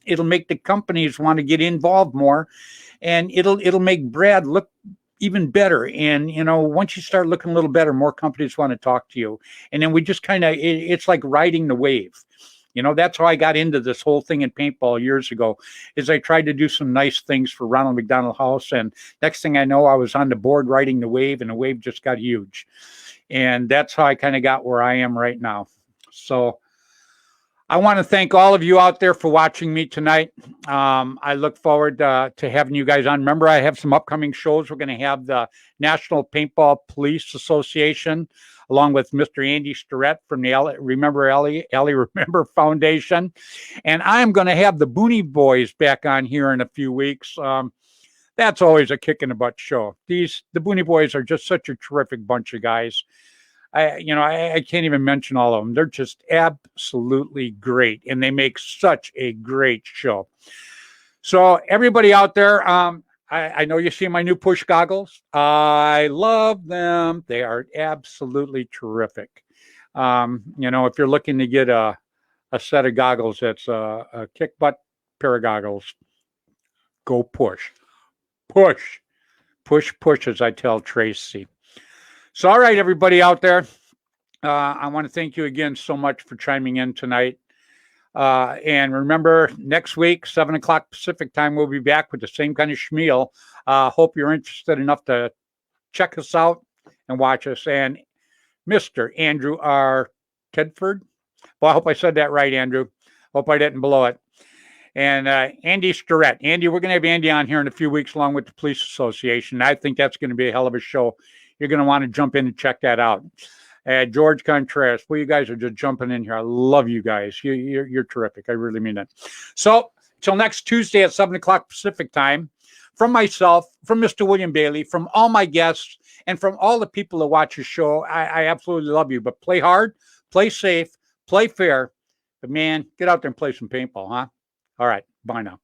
it'll make the companies want to get involved more and it'll make Brad look even better. And, once you start looking a little better, more companies want to talk to you. And then we just it's like riding the wave. That's how I got into this whole thing in paintball years ago is I tried to do some nice things for Ronald McDonald House. And next thing I know, I was on the board riding the wave and the wave just got huge. And that's how I kind of got where I am right now. So I want to thank all of you out there for watching me tonight. I look forward to having you guys on. Remember, I have some upcoming shows. We're going to have the National Paintball Police Association, along with Mr. Andy Starrett from the Remember Foundation. And I'm going to have the Booney Boys back on here in a few weeks. That's always a kick in the butt show. The Booney Boys are just such a terrific bunch of guys. I can't even mention all of them. They're just absolutely great, and they make such a great show. So everybody out there, I know you see my new push goggles. I love them. They are absolutely terrific. If you're looking to get a set of goggles that's a kick butt pair of goggles, go push, as I tell Tracy. So, all right, everybody out there, I want to thank you again so much for chiming in tonight. And remember, next week, 7 o'clock Pacific time, we'll be back with the same kind of schmeal. Hope you're interested enough to check us out and watch us. And Mr. Andrew R. Tedford. Well, I hope I said that right, Andrew. Hope I didn't blow it. And Andy Starrett. Andy, we're going to have Andy on here in a few weeks along with the Police Association. I think that's going to be a hell of a show. You're going to want to jump in and check that out. George Contreras, well, you guys are just jumping in here. I love you guys. You're terrific. I really mean it. So till next Tuesday at 7 o'clock Pacific time, from myself, from Mr. William Bailey, from all my guests, and from all the people that watch the show, I absolutely love you. But play hard, play safe, play fair. But, man, get out there and play some paintball, huh? All right. Bye now.